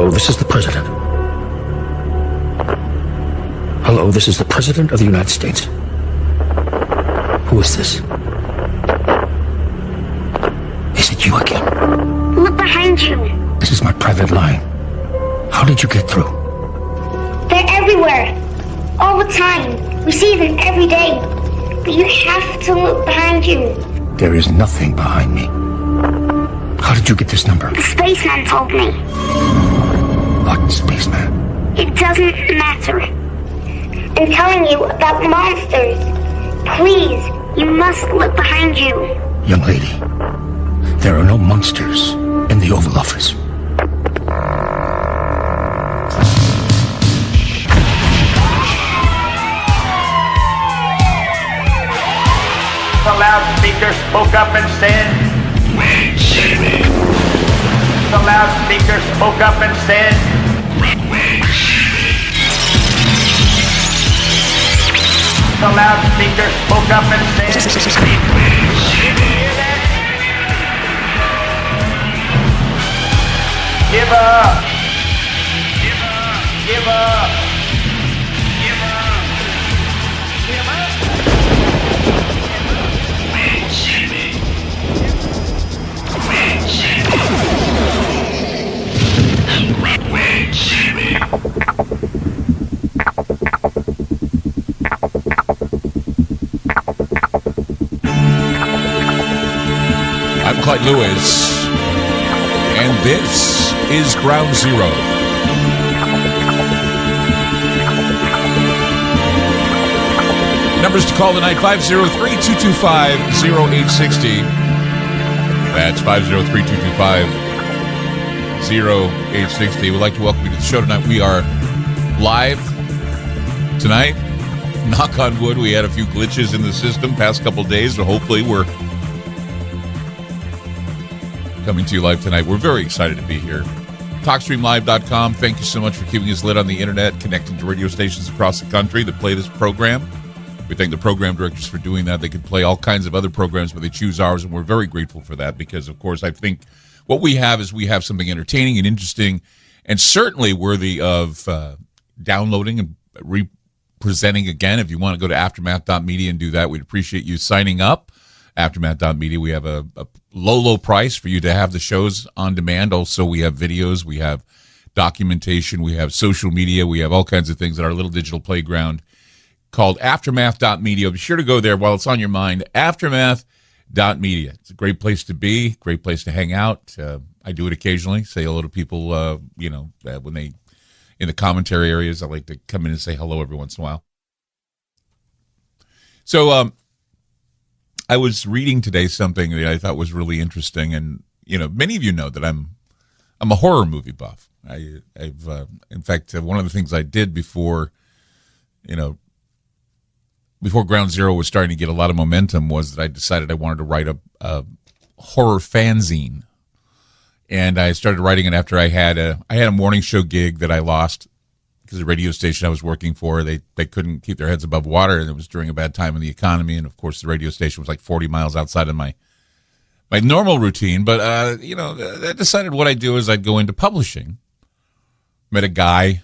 Hello, this is the President. Hello, this is the President of the United States. Who is this? Is it you again? Look behind you. This is my private line. How did you get through? They're everywhere. All the time. We see them every day. But you have to look behind you. There is nothing behind me. How did you get this number? The spaceman told me. What spaceman? It doesn't matter. I'm telling you about monsters. Please, you must look behind you. Young lady, there are no monsters in the Oval Office. The loudspeaker spoke up and said, Wait, Jimmy. the loudspeaker spoke up and said, Wait, Jimmy. the loudspeaker spoke up and said, give up, give up, give up, give up. Wait, Jimmy. Wait, Jimmy. Wait, Jimmy. I'm Clyde Lewis, and this is Ground Zero. Numbers to call tonight, 503-225-0860. That's 503-225-0860. We'd like to welcome you to the show tonight. We are live tonight. Knock on wood, we had a few glitches in the system past couple days, but hopefully we're coming to you live tonight. We're very excited to be here. TalkStreamLive.com. Thank you so much for keeping us lit on the internet, connecting to radio stations across the country that play this program. We thank the program directors for doing that. They could play all kinds of other programs, but they choose ours, and we're very grateful for that because, of course, I think what we have is we have something entertaining and interesting and certainly worthy of downloading and representing again. If you want to go to aftermath.media and do that, we'd appreciate you signing up. Aftermath.media, we have a low price for you to have the shows on demand. Also, we have videos, we have documentation, we have social media, we have all kinds of things at our little digital playground called Aftermath.media. Be sure to go there while it's on your mind. Aftermath.media. It's a great place to be, great place to hang out. I do it occasionally, say hello to people, when they, in the commentary areas, I like to come in and say hello every once in a while. So, I was reading today something that I thought was really interesting, and many of you know that I'm a horror movie buff. I've in fact, one of the things I did before Ground Zero was starting to get a lot of momentum was that I decided I wanted to write a horror fanzine, and I started writing it after I had a morning show gig that I lost because the radio station I was working for, they couldn't keep their heads above water, and it was during a bad time in the economy. And of course, the radio station was like 40 miles outside of my normal routine. But I decided what I'd do is I'd go into publishing. Met a guy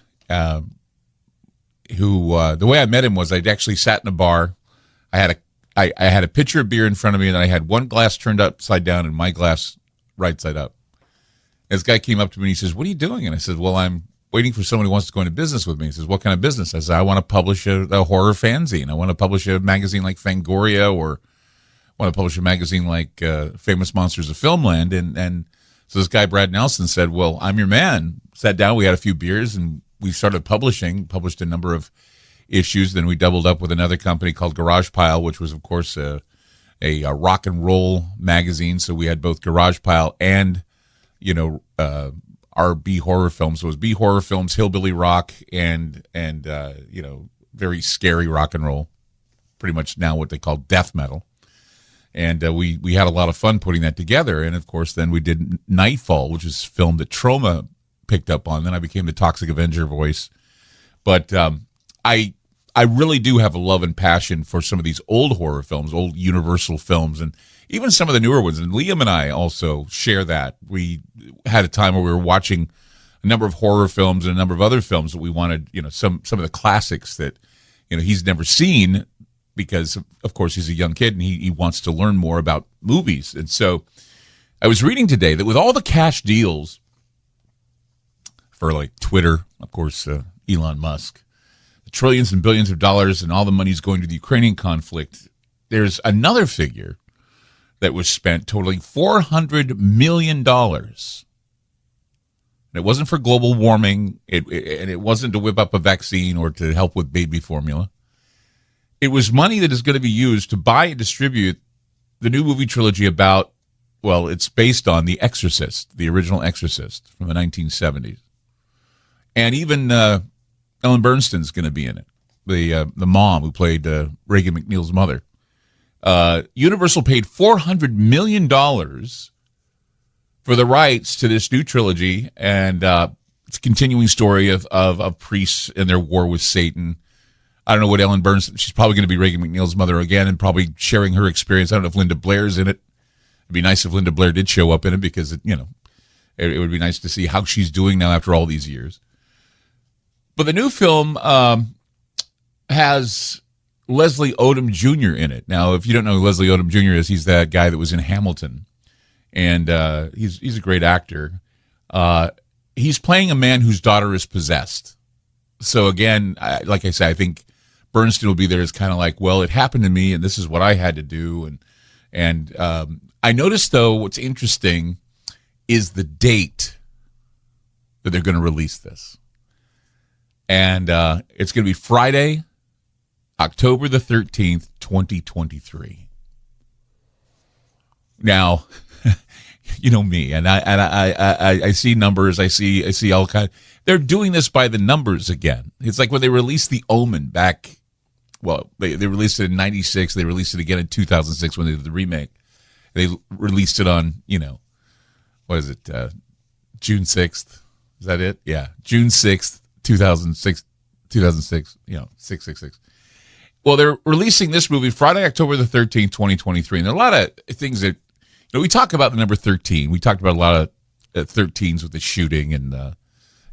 who the way I met him was I'd actually sat in a bar. I had a pitcher of beer in front of me, and I had one glass turned upside down and my glass right side up. This guy came up to me and he says, "What are you doing?" And I said, "Well, I'm waiting for someone who wants to go into business with me." He says, "What kind of business?" I said, "I want to publish a horror fanzine. I want to publish a magazine like Fangoria, or I want to publish a magazine like Famous Monsters of Filmland." And so this guy, Brad Nelson, said, "Well, I'm your man." Sat down, we had a few beers, and we started published a number of issues. Then we doubled up with another company called Garage Pile, which was, of course, a rock and roll magazine. So we had both Garage Pile and, our B horror films. So it was B horror films, hillbilly rock, and very scary rock and roll. Pretty much now what they call death metal. And we had a lot of fun putting that together. And of course, then we did Nightfall, which was a film that Troma picked up on. Then I became the Toxic Avenger voice. But I really do have a love and passion for some of these old horror films, old Universal films, and even some of the newer ones. And Liam and I also share that. We had a time where we were watching a number of horror films and a number of other films that we wanted, some of the classics that, he's never seen because, of course, he's a young kid and he wants to learn more about movies. And so I was reading today that with all the cash deals for like Twitter, of course, Elon Musk, the trillions and billions of dollars and all the money's going to the Ukrainian conflict, there's another figure that was spent totaling $400 million. And it wasn't for global warming, and it wasn't to whip up a vaccine or to help with baby formula. It was money that is going to be used to buy and distribute the new movie trilogy about, well, it's based on The Exorcist, the original Exorcist from the 1970s. And even Ellen Bernstein's going to be in it, the mom who played Reagan McNeil's mother. Universal paid $400 million for the rights to this new trilogy, and it's a continuing story of priests and their war with Satan. I don't know what Ellen Bernstein, she's probably going to be Reagan McNeil's mother again and probably sharing her experience. I don't know if Linda Blair's in it. It'd be nice if Linda Blair did show up in it because, it would be nice to see how she's doing now after all these years. But the new film has Leslie Odom Jr. in it. Now, if you don't know who Leslie Odom Jr. is, he's that guy that was in Hamilton. And he's a great actor. He's playing a man whose daughter is possessed. So again, like I said, I think Bernstein will be there as kind of like, well, it happened to me, and this is what I had to do. And I noticed, though, what's interesting is the date that they're going to release this. And it's going to be Friday, October the 13th, 2023. Now, you know me, and I see numbers. I see all kind. They're doing this by the numbers again. It's like when they released The Omen back. Well, they released it in '96. They released it again in 2006 when they did the remake. They released it on, what is it? June 6th. Is that it? Yeah, June 6th, 2006. 666. Well, they're releasing this movie Friday, October the 13th, 2023. And there are a lot of things that, we talk about the number 13. We talked about a lot of 13s with the shooting and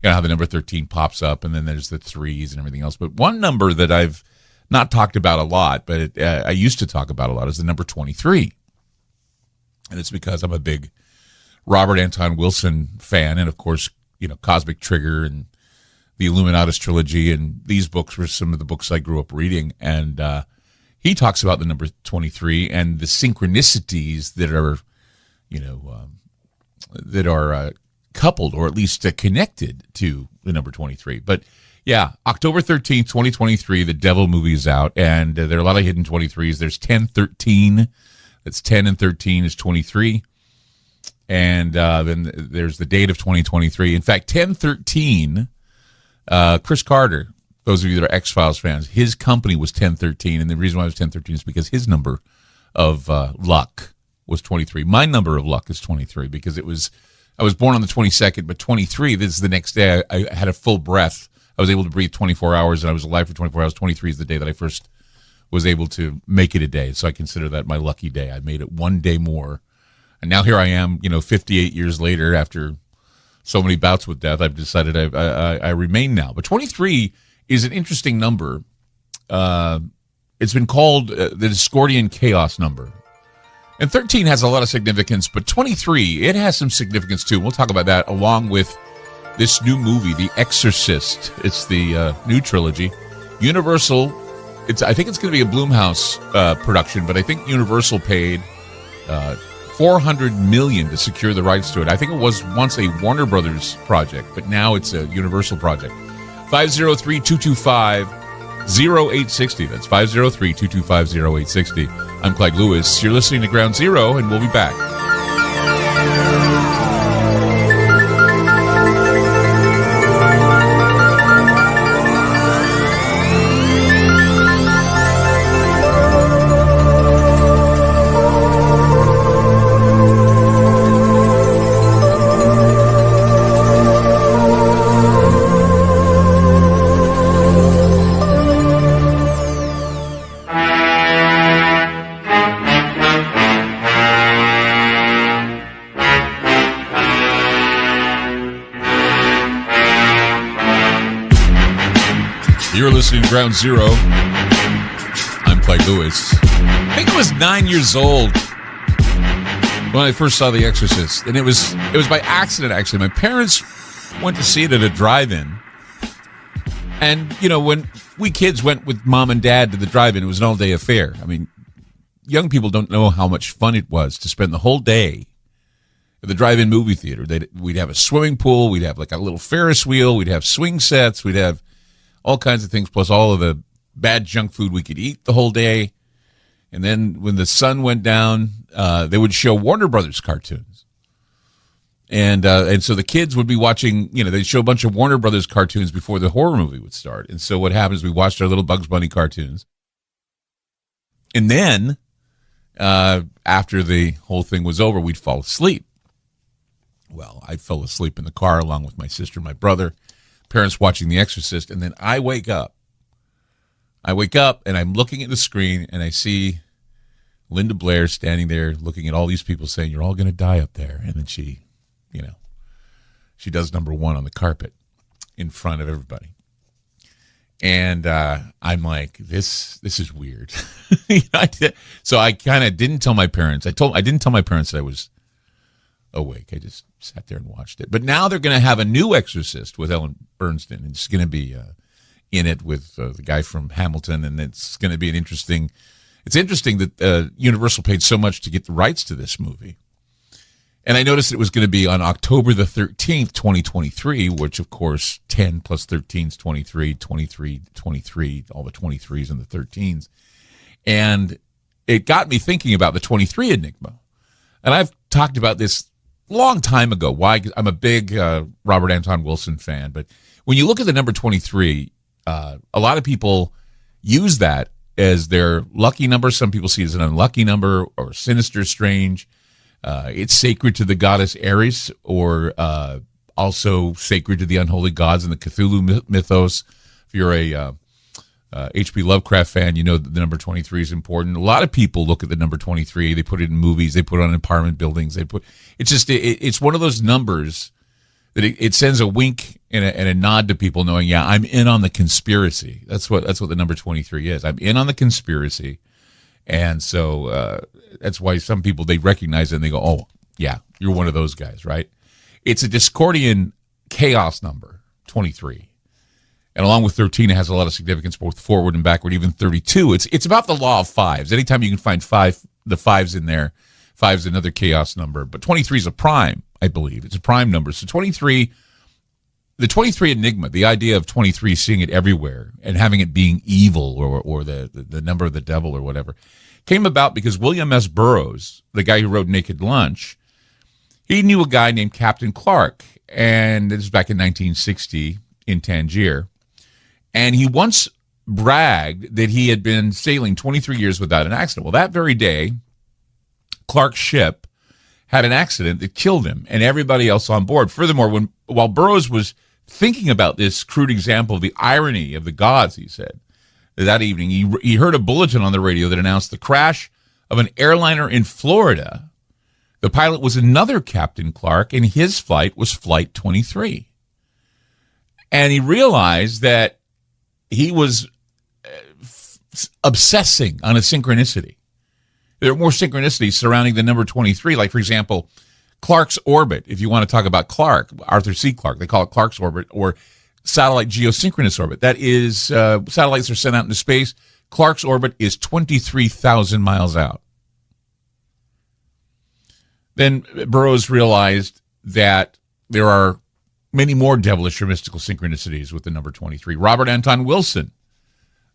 how the number 13 pops up, and then there's the threes and everything else. But one number that I've not talked about a lot, but I used to talk about a lot, is the number 23. And it's because I'm a big Robert Anton Wilson fan, and of course, Cosmic Trigger and the Illuminatus trilogy, and these books were some of the books I grew up reading. And he talks about the number 23 and the synchronicities that are coupled or at least connected to the number 23. But yeah, October 13th, 2023, the Devil movie is out, and there are a lot of hidden 23s. There's 1013. That's 10 and 13 is 23. And then there's the date of 2023. In fact, 1013, Chris Carter, those of you that are X-Files fans, his company was 1013. And the reason why it was 1013 is because his number of luck was 23. My number of luck is 23 because I was born on the 22nd, but 23, this is the next day I had a full breath. I was able to breathe 24 hours, and I was alive for 24 hours. 23 is the day that I first was able to make it a day, so I consider that my lucky day. I made it one day more, and now here I am, 58 years later, after so many bouts with death. I've decided I remain now. But 23 is an interesting number. It's been called the Discordian Chaos number. And 13 has a lot of significance, but 23, it has some significance too. We'll talk about that along with this new movie, The Exorcist. It's the new trilogy. Universal, I think it's going to be a Blumhouse production, but I think Universal paid $400 million to secure the rights to it. I think it was once a Warner Brothers project, but now it's a Universal project. 503-225-0860. That's 503-225-0860. I'm Clyde Lewis. You're listening to Ground Zero, and we'll be back. You're listening to Ground Zero. I'm Clyde Lewis. I think I was 9 years old when I first saw The Exorcist, and it was by accident. Actually, my parents went to see it at a drive-in, and when we kids went with mom and dad to the drive-in, it was an all-day affair. I mean, young people don't know how much fun it was to spend the whole day at the drive-in movie theater. We'd have a swimming pool, we'd have like a little Ferris wheel, we'd have swing sets, we'd have all kinds of things, plus all of the bad junk food we could eat the whole day. And then when the sun went down, they would show Warner Brothers cartoons. And so the kids would be watching, they'd show a bunch of Warner Brothers cartoons before the horror movie would start. And so what happens, we watched our little Bugs Bunny cartoons. And then after the whole thing was over, we'd fall asleep. Well, I fell asleep in the car along with my sister and my brother, parents watching The Exorcist, and then I wake up. And I'm looking at the screen, and I see Linda Blair standing there looking at all these people saying, "You're all going to die up there." And then she does number one on the carpet in front of everybody. And I'm like, this is weird. So I kind of didn't tell my parents. I didn't tell my parents that I was awake. I just sat there and watched it. But now they're going to have a new Exorcist with Ellen Burstyn, and it's going to be in it with the guy from Hamilton, and it's going to be it's interesting that Universal paid so much to get the rights to this movie. And I noticed it was going to be on October the 13th, 2023, which, of course, 10 plus 13 is 23, 23, 23, all the 23s and the 13s. And it got me thinking about the 23 Enigma. And I've talked about this long time ago. Why? I'm a big Robert Anton Wilson fan. But when you look at the number 23, a lot of people use that as their lucky number. Some people see it as an unlucky number or sinister, strange. It's sacred to the goddess Ares, or also sacred to the unholy gods in the Cthulhu mythos. If you're a H.P. Lovecraft fan, you know that the number 23 is important. A lot of people look at the number 23. They put it in movies. They put it on apartment buildings. It's one of those numbers that it sends a wink and a nod to people, knowing, yeah, I'm in on the conspiracy. That's what the number 23 is. I'm in on the conspiracy. And so that's why some people, they recognize it and they go, oh, yeah, you're one of those guys, right? It's a Discordian chaos number, 23. And along with 13, it has a lot of significance both forward and backward, even 32. It's about the law of fives. Anytime you can find the fives in there, five's another chaos number. But 23 is a prime, I believe. It's a prime number. So 23, the 23 Enigma, the idea of 23 seeing it everywhere and having it being evil or the number of the devil or whatever, came about because William S. Burroughs, the guy who wrote Naked Lunch, he knew a guy named Captain Clark. And this was back in 1960 in Tangier. And he once bragged that he had been sailing 23 years without an accident. Well, that very day, Clark's ship had an accident that killed him and everybody else on board. Furthermore, while Burroughs was thinking about this crude example of the irony of the gods, he said, that evening, he heard a bulletin on the radio that announced the crash of an airliner in Florida. The pilot was another Captain Clark, and his flight was Flight 23. And he realized that he was obsessing on a synchronicity. There are more synchronicities surrounding the number 23. Like, for example, Clark's orbit. If you want to talk about Clark, Arthur C. Clarke, they call it Clark's orbit, or satellite geosynchronous orbit. That is, satellites are sent out into space. Clark's orbit is 23,000 miles out. Then Burroughs realized that there are many more devilish or mystical synchronicities with the number 23. Robert Anton Wilson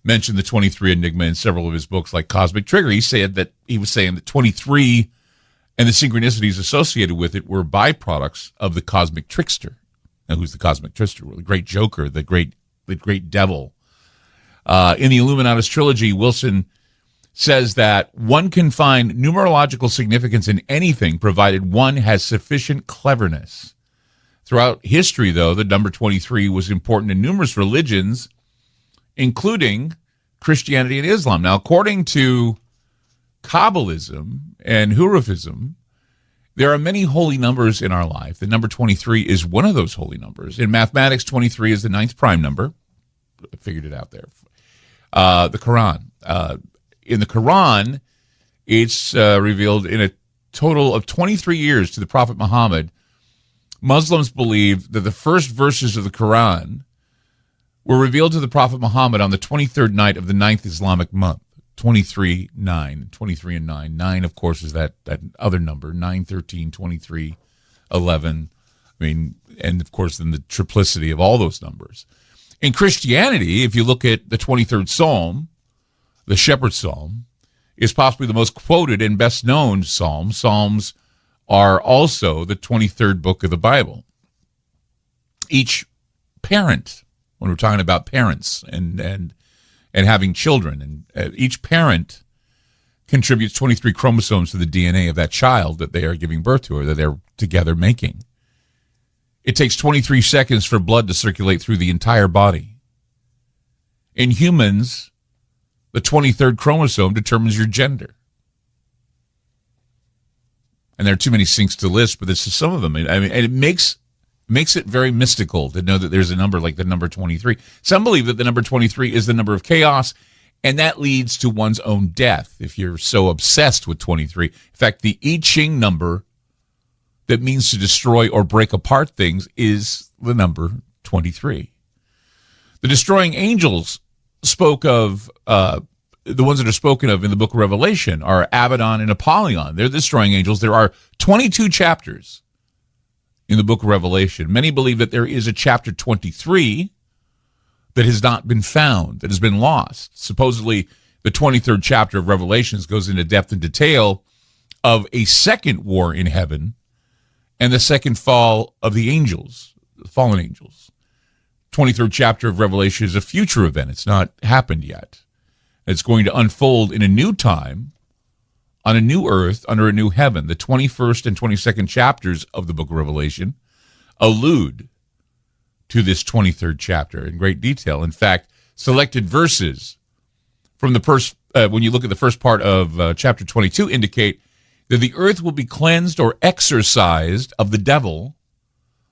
mentioned the 23 Enigma in several of his books, like Cosmic Trigger. He was saying that 23 and the synchronicities associated with it were byproducts of the Cosmic Trickster. Now, who's the Cosmic Trickster? Well, the great Joker, the great devil. In the Illuminatus trilogy, Wilson says that one can find numerological significance in anything provided one has sufficient cleverness. Throughout history, though, the number 23 was important in numerous religions, including Christianity and Islam. Now, according to Kabbalism and Hurufism, there are many holy numbers in our life. The number 23 is one of those holy numbers. In mathematics, 23 is the ninth prime number. figured it out there. The Quran. In the Quran, it's revealed in a total of 23 years to the Prophet Muhammad. Muslims believe that the first verses of the Quran were revealed to the Prophet Muhammad on the 23rd night of the 9th Islamic month. 23 and 9. 9, of course, is that other number, 9, 13, 23, 11. I mean, and of course, then the triplicity of all those numbers. In Christianity, if you look at the 23rd Psalm, the Shepherd's Psalm, is possibly the most quoted and best known psalm. Psalms are also the 23rd book of the Bible. Each parent, when we're talking about parents and having children, and each parent contributes 23 chromosomes to the DNA of that child that they are giving birth to or that they're together making. It takes 23 seconds for blood to circulate through the entire body. In humans, the 23rd chromosome determines your gender. And there are too many things to list, but this is some of them. I mean, and it makes it very mystical to know that there's a number like the number 23. Some believe that the number 23 is the number of chaos, and that leads to one's own death if you're so obsessed with 23. In fact, the I Ching number that means to destroy or break apart things is the number 23. The destroying angels spoke of, the ones that are spoken of in the book of Revelation are Abaddon and Apollyon. They're the destroying angels. There are 22 chapters in the book of Revelation. Many believe that there is a chapter 23 that has not been found, that has been lost. Supposedly, the 23rd chapter of Revelations goes into depth and detail of a second war in heaven and the second fall of the angels, the fallen angels. 23rd chapter of Revelation is a future event. It's not happened yet. It's going to unfold in a new time, on a new earth, under a new heaven. The 21st and 22nd chapters of the book of Revelation allude to this 23rd chapter in great detail. In fact, selected verses from the first, when you look at the first part of chapter 22, indicate that the earth will be cleansed or exorcised of the devil.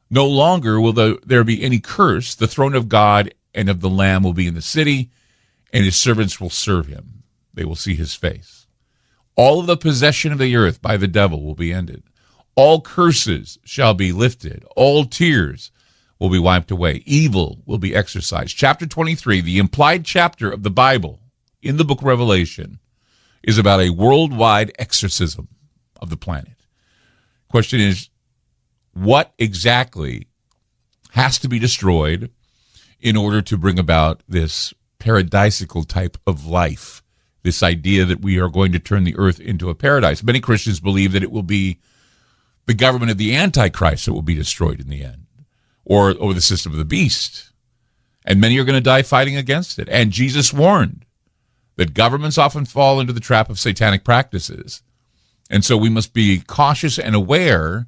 No longer will there be any curse. The throne of God and of the Lamb will be in the city, and his servants will serve him. They will see his face. All of the possession of the earth by the devil will be ended. All curses shall be lifted. All tears will be wiped away. Evil will be exorcised. Chapter 23, the implied chapter of the Bible in the book of Revelation, is about a worldwide exorcism of the planet. Question is, what exactly has to be destroyed in order to bring about this paradisical type of life, this idea that we are going to turn the earth into a paradise? Many Christians believe that it will be the government of the Antichrist that will be destroyed in the end, or the system of the beast. And many are going to die fighting against it. And Jesus warned that governments often fall into the trap of satanic practices. And so we must be cautious and aware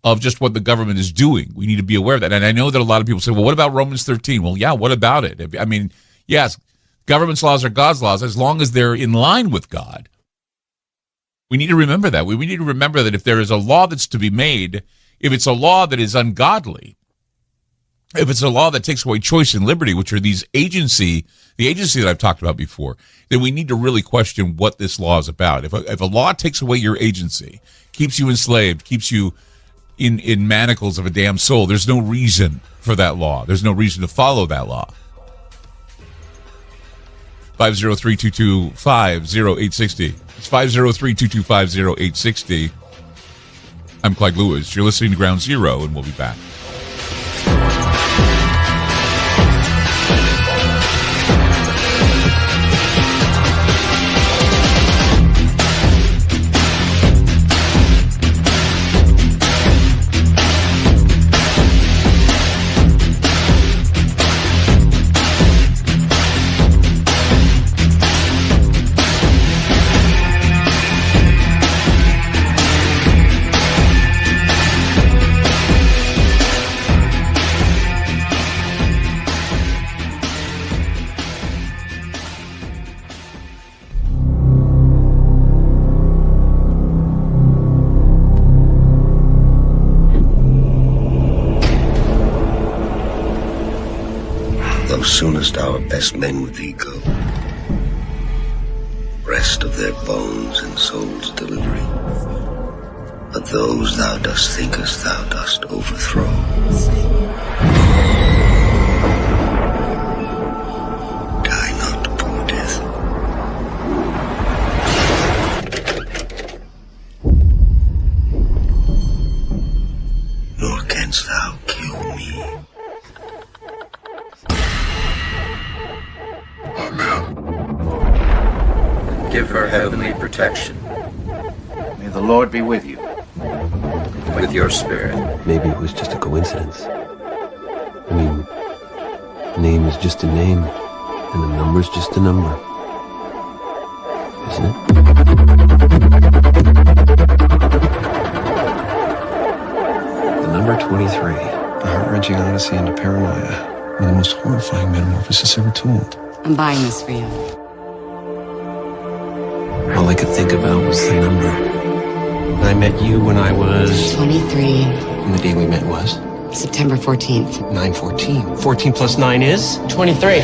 of just what the government is doing. We need to be aware of that. And I know that a lot of people say, well, what about Romans 13? Well, yeah, what about it? I mean, yes, government's laws are God's laws as long as they're in line with God. We need to remember that. We need to remember that if there is a law that's to be made, if it's a law that is ungodly, if it's a law that takes away choice and liberty, which are the agency that I've talked about before, then we need to really question what this law is about. If a law takes away your agency, keeps you enslaved, keeps you in manacles of a damn soul, there's no reason for that law. There's no reason to follow that law. 503-225-0860. It's 503-225-0860. I'm Clyde Lewis. You're listening to Ground Zero, and we'll be back. Thou soonest our best men with thee go. Rest of their bones and souls delivery. But those thou dost thinkest thou dost overthrow. Die not, poor death. Nor canst thou kill me. Give her heavenly protection. May the Lord be with you. With your spirit. Maybe it was just a coincidence. I mean, a name is just a name, and a number's just a number. Isn't it? The number 23. A heart-wrenching odyssey into paranoia. One of the most horrifying metamorphoses ever told. I'm buying this for you. All I could think about was the number. I met you when I was... 23. And the day we met was? September 14th. 9/14. 14 plus 9 is? 23.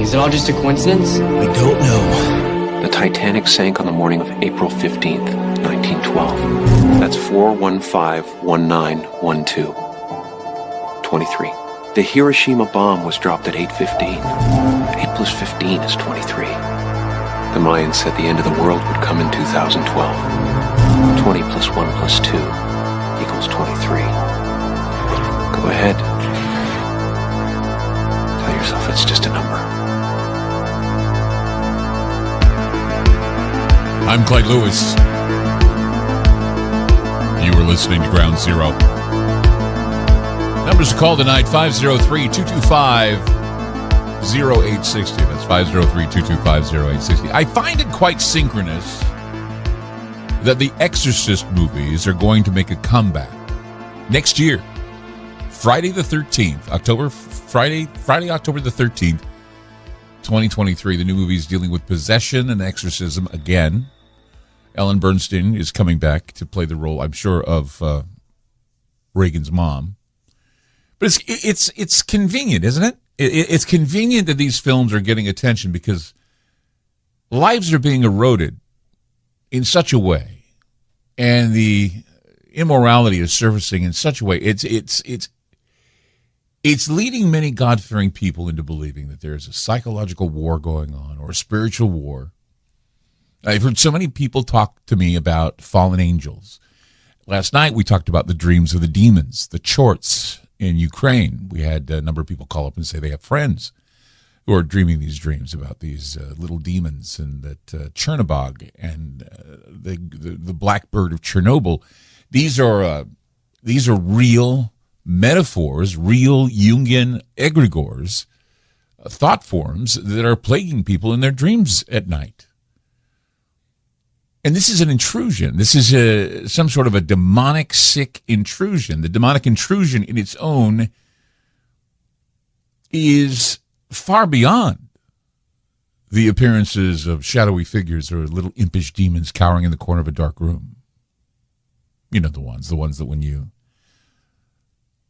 Is it all just a coincidence? We don't know. The Titanic sank on the morning of April 15th, 1912. That's 4-1-5-1-9-1-2. 23. The Hiroshima bomb was dropped at 8:15. 8 plus 15 is 23. The Mayans said the end of the world would come in 2012. 20 plus 1 plus 2 equals 23. Go ahead. Tell yourself it's just a number. I'm Clyde Lewis. You were listening to Ground Zero. Numbers to call tonight, 503-225-0860. That's 503-225-0860. I find it quite synchronous that the Exorcist movies are going to make a comeback next year. Friday the 13th, Friday, October the 13th, 2023. The new movie is dealing with possession and exorcism again. Ellen Bernstein is coming back to play the role, I'm sure, of Reagan's mom. But it's convenient, isn't it? It's convenient that these films are getting attention because lives are being eroded in such a way, and the immorality is surfacing in such a way. It's leading many God-fearing people into believing that there is a psychological war going on or a spiritual war. I've heard so many people talk to me about fallen angels. Last night we talked about the dreams of the demons, the Chorts in Ukraine. We had a number of people call up and say they have friends who are dreaming these dreams about these little demons, and that Chernobog and the blackbird of Chernobyl. These are real metaphors, real Jungian egregores, thought forms that are plaguing people in their dreams at night. And this is an intrusion. This is some sort of a demonic, sick intrusion. The demonic intrusion in its own is far beyond the appearances of shadowy figures or little impish demons cowering in the corner of a dark room. You know the ones that when you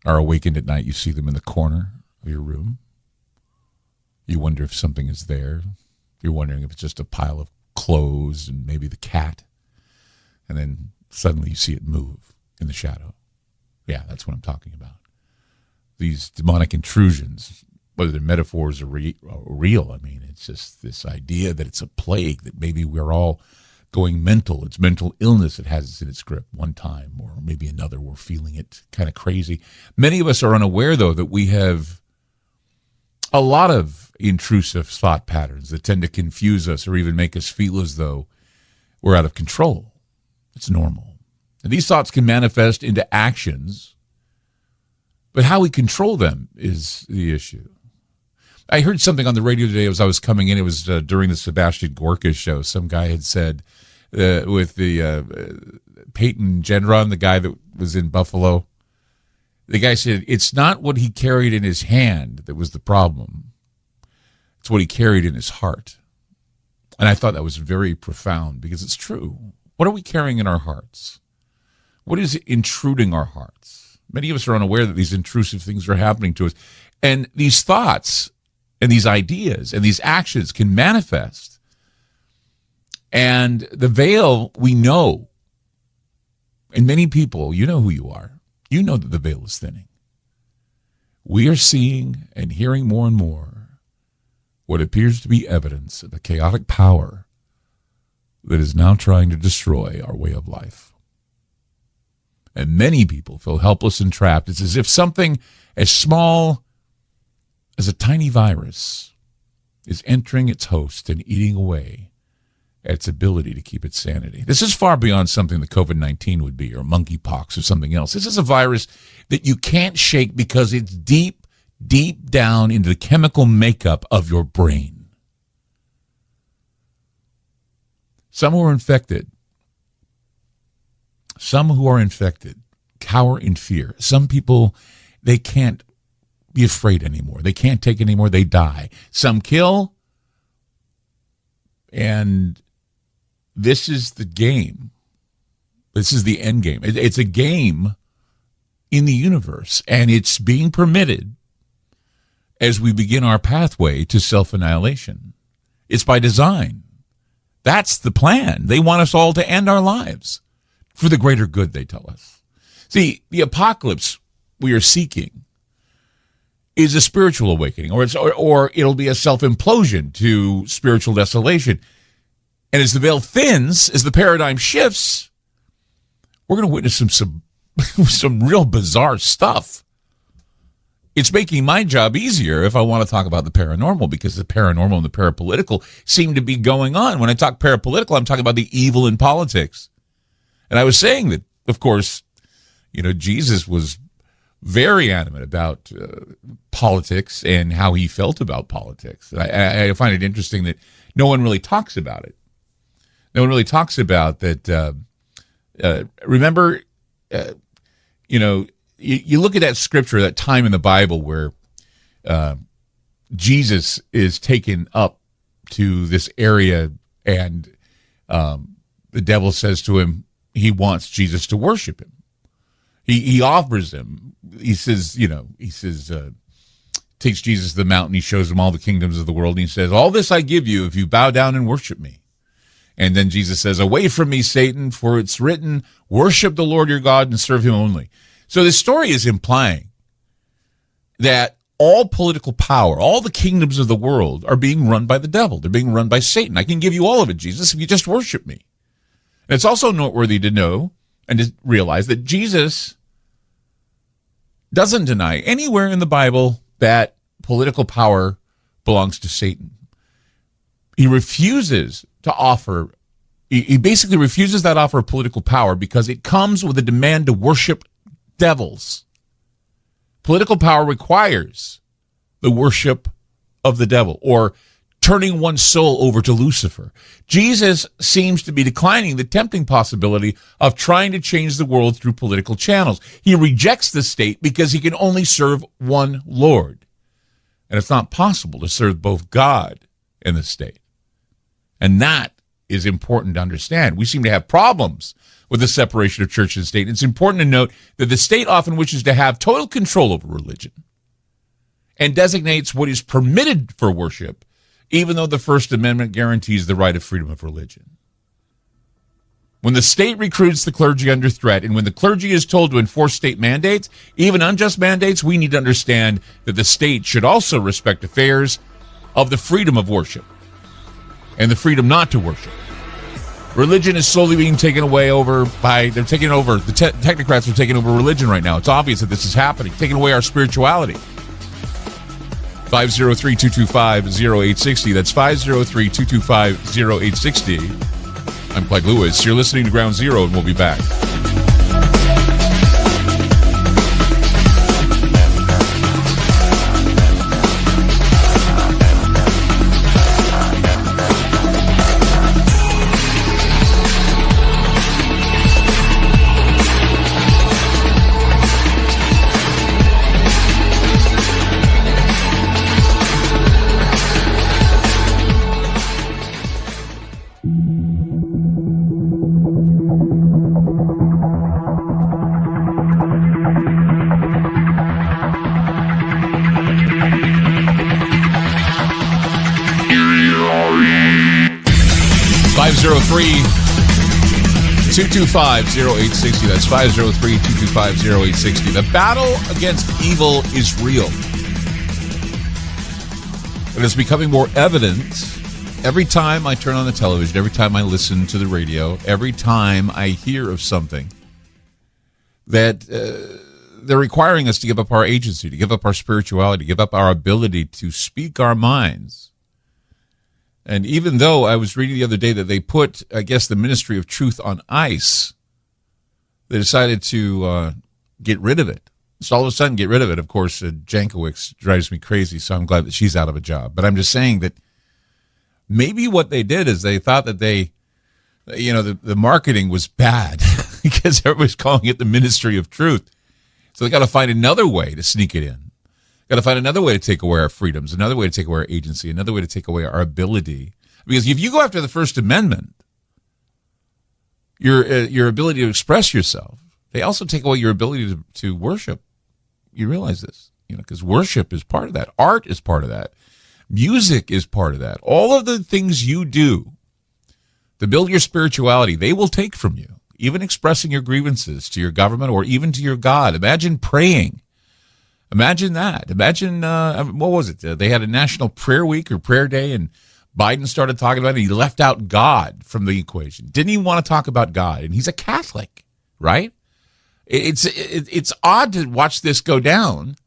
are awakened at night, you see them in the corner of your room. You wonder if something is there. You're wondering if it's just a pile of clothes and maybe the cat, and then suddenly you see it move in the shadow. Yeah, that's what I'm talking about. These demonic intrusions, whether they're metaphors or real, I mean, it's just this idea that it's a plague, that maybe we're all going mental. It's mental illness that has us in its grip one time, or maybe another. We're feeling it kind of crazy. Many of us are unaware, though, that we have a lot of intrusive thought patterns that tend to confuse us or even make us feel as though we're out of control. It's normal. And these thoughts can manifest into actions, but how we control them is the issue. I heard something on the radio today as I was coming in. It was during the Sebastian Gorka show. Some guy had said with the Peyton Gendron, the guy that was in Buffalo, the guy said, it's not what he carried in his hand that was the problem. It's what he carried in his heart. And I thought that was very profound, because it's true. What are we carrying in our hearts? What is intruding our hearts? Many of us are unaware that these intrusive things are happening to us. And these thoughts, and these ideas and these actions can manifest. And the veil, we know, and many people, you know who you are. You know that the veil is thinning. We are seeing and hearing more and more what appears to be evidence of a chaotic power that is now trying to destroy our way of life. And many people feel helpless and trapped. It's as if something as small as a tiny virus is entering its host and eating away at its ability to keep its sanity. This is far beyond something that COVID-19 would be, or monkeypox or something else. This is a virus that you can't shake because it's deep, deep down into the chemical makeup of your brain. Some who are infected cower in fear. Some people, they can't be afraid anymore. They can't take anymore. They die. Some kill. And this is the game. This is the end game. It's a game in the universe, and it's being permitted as we begin our pathway to self-annihilation. It's by design. That's the plan. They want us all to end our lives for the greater good, they tell us. See, the apocalypse we are seeking is a spiritual awakening, or it'll be a self-implosion to spiritual desolation. And as the veil thins, as the paradigm shifts, we're going to witness some real bizarre stuff. It's making my job easier if I want to talk about the paranormal, because the paranormal and the parapolitical seem to be going on. When I talk parapolitical, I'm talking about the evil in politics. And I was saying that, of course, Jesus was very adamant about politics and how he felt about politics. I find it interesting that no one really talks about it. No one really talks about that. Remember, you look at that scripture, that time in the Bible where Jesus is taken up to this area, and the devil says to him he wants Jesus to worship him. He offers him. He says, takes Jesus to the mountain. He shows him all the kingdoms of the world. And he says, all this I give you if you bow down and worship me. And then Jesus says, away from me, Satan, for it's written, worship the Lord your God and serve him only. So this story is implying that all political power, all the kingdoms of the world are being run by the devil. They're being run by Satan. I can give you all of it, Jesus, if you just worship me. And it's also noteworthy to know and to realize that Jesus doesn't deny anywhere in the Bible that political power belongs to Satan. He refuses to offer, he basically refuses that offer of political power because it comes with a demand to worship devils. Political power requires the worship of the devil, or turning one's soul over to Lucifer. Jesus seems to be declining the tempting possibility of trying to change the world through political channels. He rejects the state because he can only serve one Lord. And it's not possible to serve both God and the state. And that is important to understand. We seem to have problems with the separation of church and state. It's important to note that the state often wishes to have total control over religion and designates what is permitted for worship, even though the First Amendment guarantees the right of freedom of religion. When the state recruits the clergy under threat, and when the clergy is told to enforce state mandates, even unjust mandates, we need to understand that the state should also respect affairs of the freedom of worship and the freedom not to worship. Religion is slowly being taken away the technocrats are taking over religion right now. It's obvious that this is happening, taking away our spirituality. 503-225-0860. That's 503-225-0860. I'm Clyde Lewis. You're listening to Ground Zero, and we'll be back. 503-225-0860. That's 503-225-0860. The battle against evil is real. It is becoming more evident every time I turn on the television, every time I listen to the radio, every time I hear of something that they're requiring us to give up our agency, to give up our spirituality, to give up our ability to speak our minds. And even though I was reading the other day that they put, I guess, the Ministry of Truth on ice, they decided to get rid of it. So all of a sudden, get rid of it. Of course, Jankowicz drives me crazy, so I'm glad that she's out of a job. But I'm just saying that maybe what they did is they thought that the marketing was bad because everybody's calling it the Ministry of Truth. So they got to find another way to sneak it in. Got to find another way to take away our freedoms, another way to take away our agency, another way to take away our ability. Because if you go after the First Amendment, your ability to express yourself, they also take away your ability to worship. You realize this, because worship is part of that. Art is part of that. Music is part of that. All of the things you do to build your spirituality, they will take from you. Even expressing your grievances to your government or even to your God. Imagine praying. Imagine that. Imagine, what was it? They had a National Prayer Week or Prayer Day, and Biden started talking about it. He left out God from the equation. Didn't even want to talk about God. And he's a Catholic, right? It's odd to watch this go down.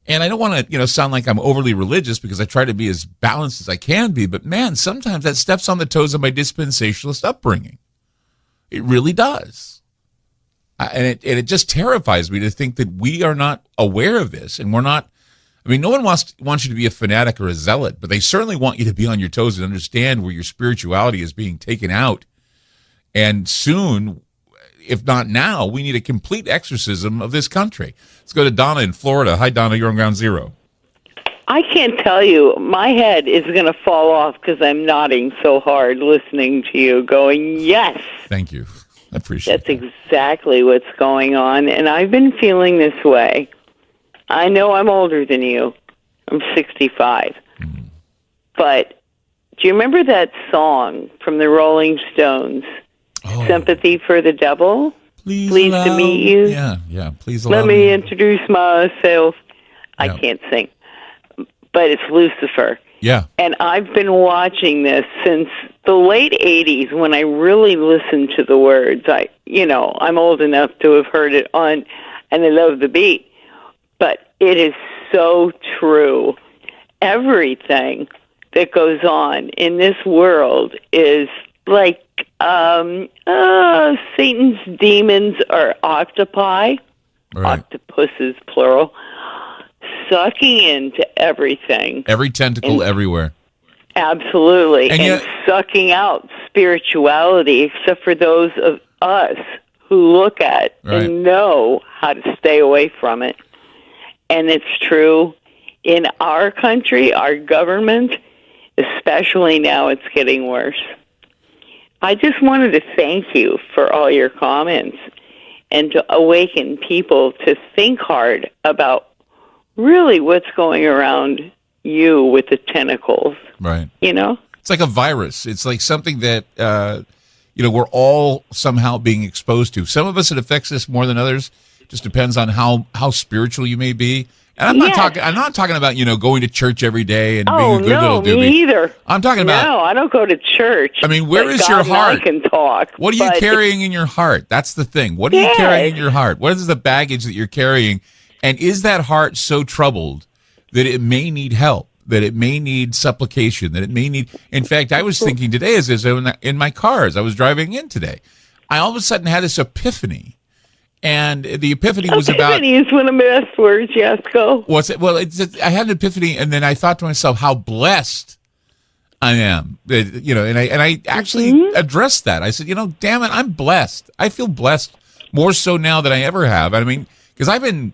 And I don't want to, sound like I'm overly religious because I try to be as balanced as I can be. But, man, sometimes that steps on the toes of my dispensationalist upbringing. It really does. And it just terrifies me to think that we are not aware of this. And we're not, no one wants you to be a fanatic or a zealot, but they certainly want you to be on your toes and understand where your spirituality is being taken out. And soon, if not now, we need a complete exorcism of this country. Let's go to Donna in Florida. Hi, Donna. You're on Ground Zero. I can't tell you. My head is going to fall off because I'm nodding so hard listening to you going, yes. Thank you. I appreciate That's exactly what's going on. And I've been feeling this way. I know I'm older than you. I'm 65. Mm-hmm. But do you remember that song from the Rolling Stones, Sympathy for the Devil? Pleased to meet you. Yeah. Please allow Let me introduce myself. I can't sing. But it's Lucifer. Yeah. And I've been watching this since the late 80s when I really listened to the words. I'm old enough to have heard it on, and I love the beat. But it is so true. Everything that goes on in this world is like Satan's demons are octopi, octopuses, plural, sucking into everything. Every tentacle everywhere. Absolutely. And sucking out spirituality, except for those of us who look at and know how to stay away from it. And it's true in our country, our government, especially now it's getting worse. I just wanted to thank you for all your comments and to awaken people to think hard about really what's going around you with the tentacles. Right. It's like a virus. It's like something that, we're all somehow being exposed to. Some of us, it affects us more than others. Just depends on how spiritual you may be. And I'm not talking about, going to church every day and being a good little doobie. Me either. I'm talking about. No, I don't go to church. Where is your heart? I can talk. What are you carrying in your heart? That's the thing. What are you carrying in your heart? What is the baggage that you're carrying? And is that heart so troubled that it may need help, that it may need supplication, that it may need... In fact, I was thinking today as in my car as I was driving in today, I all of a sudden had this epiphany. And the epiphany was about... Epiphany is one of the best words, Jasko. What's it? Well, I had an epiphany, and then I thought to myself how blessed I am. And I actually addressed that. I said, damn it, I'm blessed. I feel blessed more so now than I ever have. Because I've been,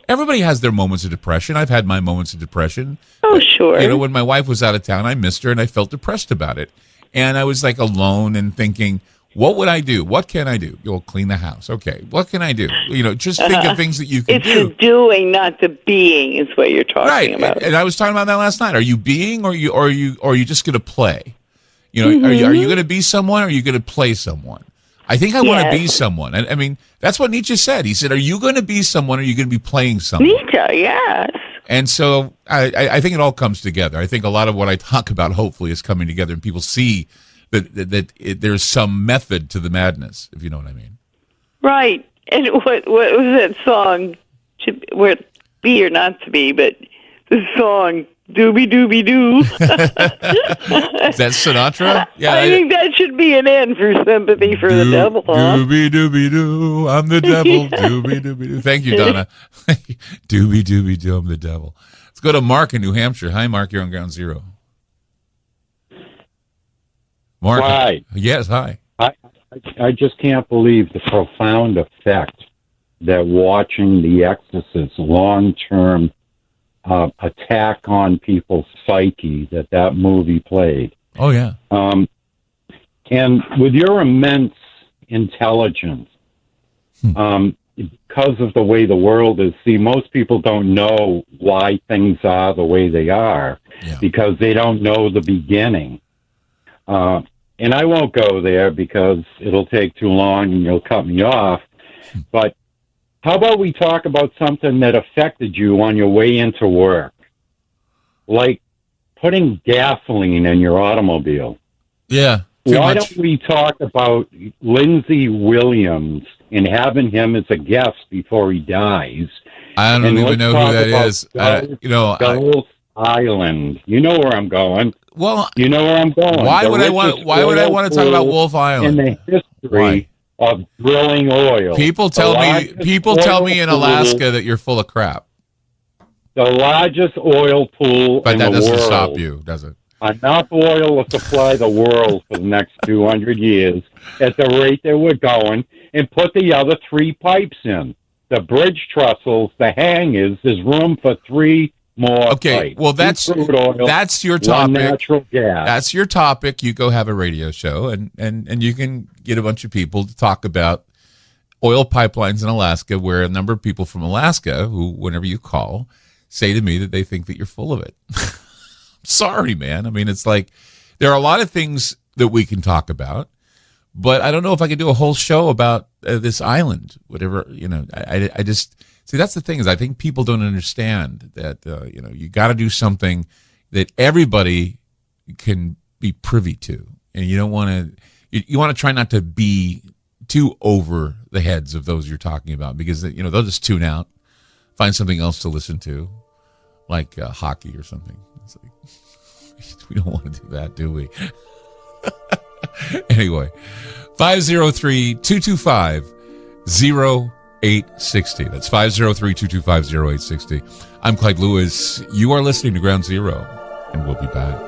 everybody has their moments of depression. I've had my moments of depression. Oh, sure. When my wife was out of town, I missed her, and I felt depressed about it. And I was like alone and thinking... What would I do? What can I do? You'll clean the house. Okay. What can I do? Just think of things that you can do. It's the doing, not the being, is what you're talking about. And I was talking about that last night. Are you being, or are you just going to play? You know, are you going to be someone or are you going to play someone? I think I want to be someone. I mean, that's what Nietzsche said. He said, are you going to be someone or are you going to be playing someone? Nietzsche, yes. And so I think it all comes together. I think a lot of what I talk about hopefully is coming together and people see that there's some method to the madness, if you know what I mean. Right. And what was that song? Where be or not to be, but the song Doobie Doobie Doo. Is that Sinatra? Yeah, I think that should be an end for Sympathy for the Devil. Huh? Doobie Doobie Doo, I'm the devil. Doobie Doobie Doo. Thank you, Donna. Doobie Doobie Doo, I'm the devil. Let's go to Mark in New Hampshire. Hi, Mark. You're on Ground Zero. Mark. Hi. Yes, hi. I just can't believe the profound effect that watching The Exorcist long-term attack on people's psyche that movie played. Oh, yeah. And with your immense intelligence, because of the way the world is, most people don't know why things are the way they are because they don't know the beginning. And I won't go there because it'll take too long and you'll cut me off. But how about we talk about something that affected you on your way into work? Like putting gasoline in your automobile. Yeah. Why don't we talk about Lindsey Williams and having him as a guest before he dies? I don't even know who that is. Ghost Island. You know where I'm going. Well, you know where I'm going. Why would I want to talk about Wolf Island? In the history of drilling oil. People tell me in Alaska that you're full of crap. The largest oil pool but in the world. But that doesn't stop you, does it? Enough oil to supply the world for the next 200 years at the rate that we're going, and put the other 3 pipes in. The bridge trestles, the hangers, there's room for 3 more pipes. Well, that's your topic. Natural gas. That's your topic. You go have a radio show, and you can get a bunch of people to talk about oil pipelines in Alaska, where a number of people from Alaska, who, whenever you call, say to me that they think that you're full of it. Sorry, man. I mean, it's like there are a lot of things that we can talk about, but I don't know if I could do a whole show about this island, whatever, I just see. That's the thing is I think people don't understand that, you got to do something that everybody can be privy to. And you don't want to, you want to try not to be too over the heads of those you're talking about because, they'll just tune out, find something else to listen to, like hockey or something. It's like, we don't want to do that, do we? Anyway, 503-225-0860. That's 503-225-0860. I'm Clyde Lewis. You are listening to Ground Zero, and we'll be back.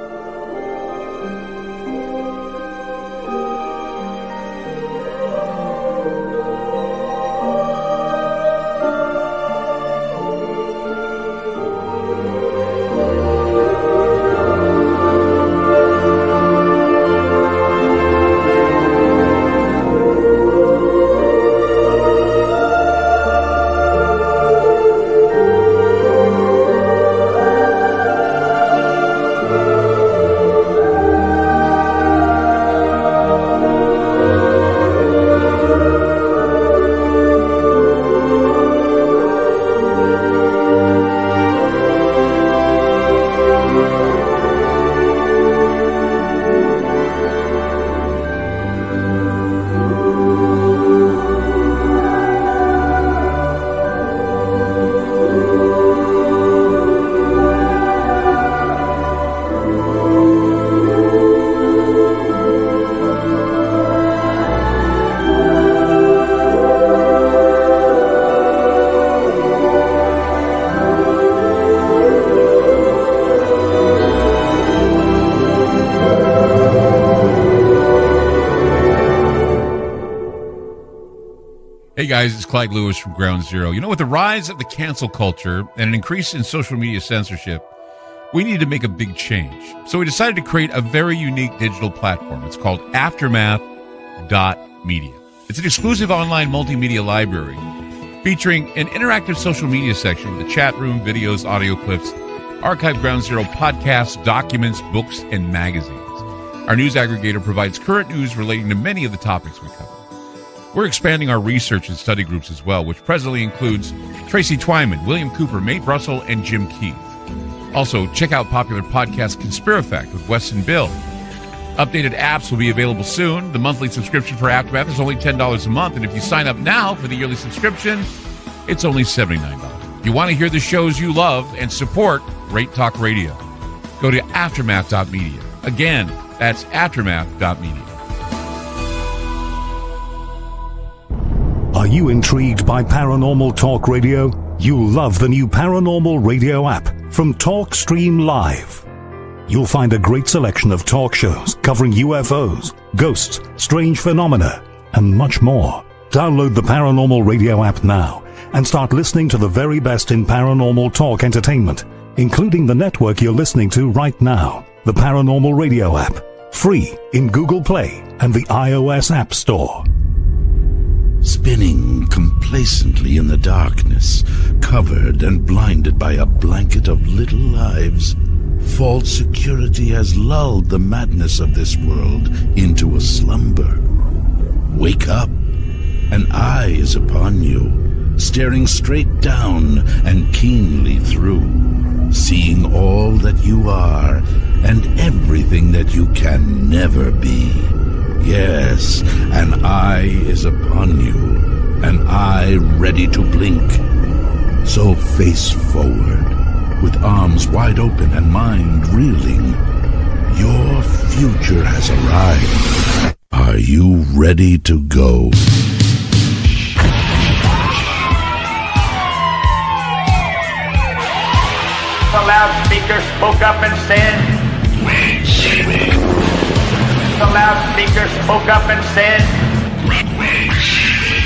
Hey guys, it's Clyde Lewis from Ground Zero. With the rise of the cancel culture and an increase in social media censorship, we need to make a big change. So we decided to create a very unique digital platform. It's called Aftermath.media. It's an exclusive online multimedia library featuring an interactive social media section with a chat room, videos, audio clips, archived Ground Zero podcasts, documents, books, and magazines. Our news aggregator provides current news relating to many of the topics we cover. We're expanding our research and study groups as well, which presently includes Tracy Twyman, William Cooper, Nate Russell, and Jim Keith. Also, check out popular podcast Conspirafact with Wes and Bill. Updated apps will be available soon. The monthly subscription for Aftermath is only $10 a month, and if you sign up now for the yearly subscription, it's only $79. If you want to hear the shows you love and support Great Talk Radio, go to aftermath.media. Again, that's aftermath.media. Are you intrigued by Paranormal Talk Radio? You'll love the new Paranormal Radio app from TalkStream Live. You'll find a great selection of talk shows covering UFOs, ghosts, strange phenomena, and much more. Download the Paranormal Radio app now and start listening to the very best in paranormal talk entertainment, including the network you're listening to right now, the Paranormal Radio app, free in Google Play and the iOS App Store. Spinning complacently in the darkness, covered and blinded by a blanket of little lives, false security has lulled the madness of this world into a slumber. Wake up. An eye is upon you, staring straight down and keenly through, seeing all that you are and everything that you can never be. Yes, an eye is upon you, an eye ready to blink. So face forward, with arms wide open and mind reeling. Your future has arrived. Are you ready to go? The loudspeaker spoke up and said, Wait, Jimmy. The loudspeaker spoke up and said, Wait, Jimmy.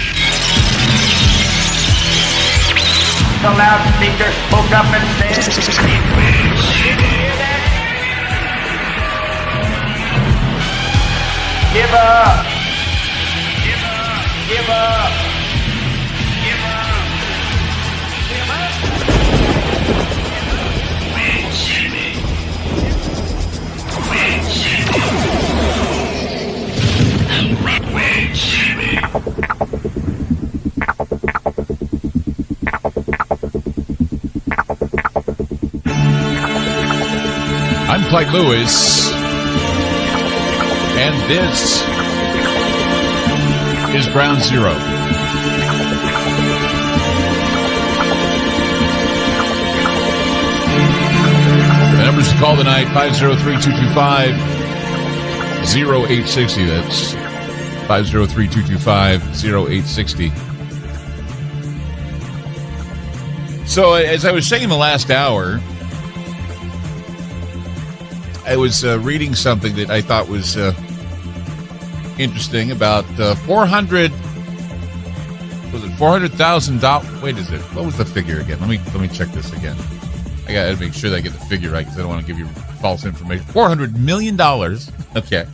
The loudspeaker spoke up and said, Wait, Jimmy. Give up. Give up. Give up. Give up. Give up. Wait, Jimmy. Wait, Jimmy. Wait, Jimmy. I'm Clyde Lewis, and this is Ground Zero. The numbers to call tonight, 503-225-0860. That's 503-225-0860. So, as I was saying in the last hour, I was reading something that I thought was interesting about $400,000. Wait, what was the figure again? Let me check this again. I got to make sure that I get the figure right because I don't want to give you false information. $400 million. Okay.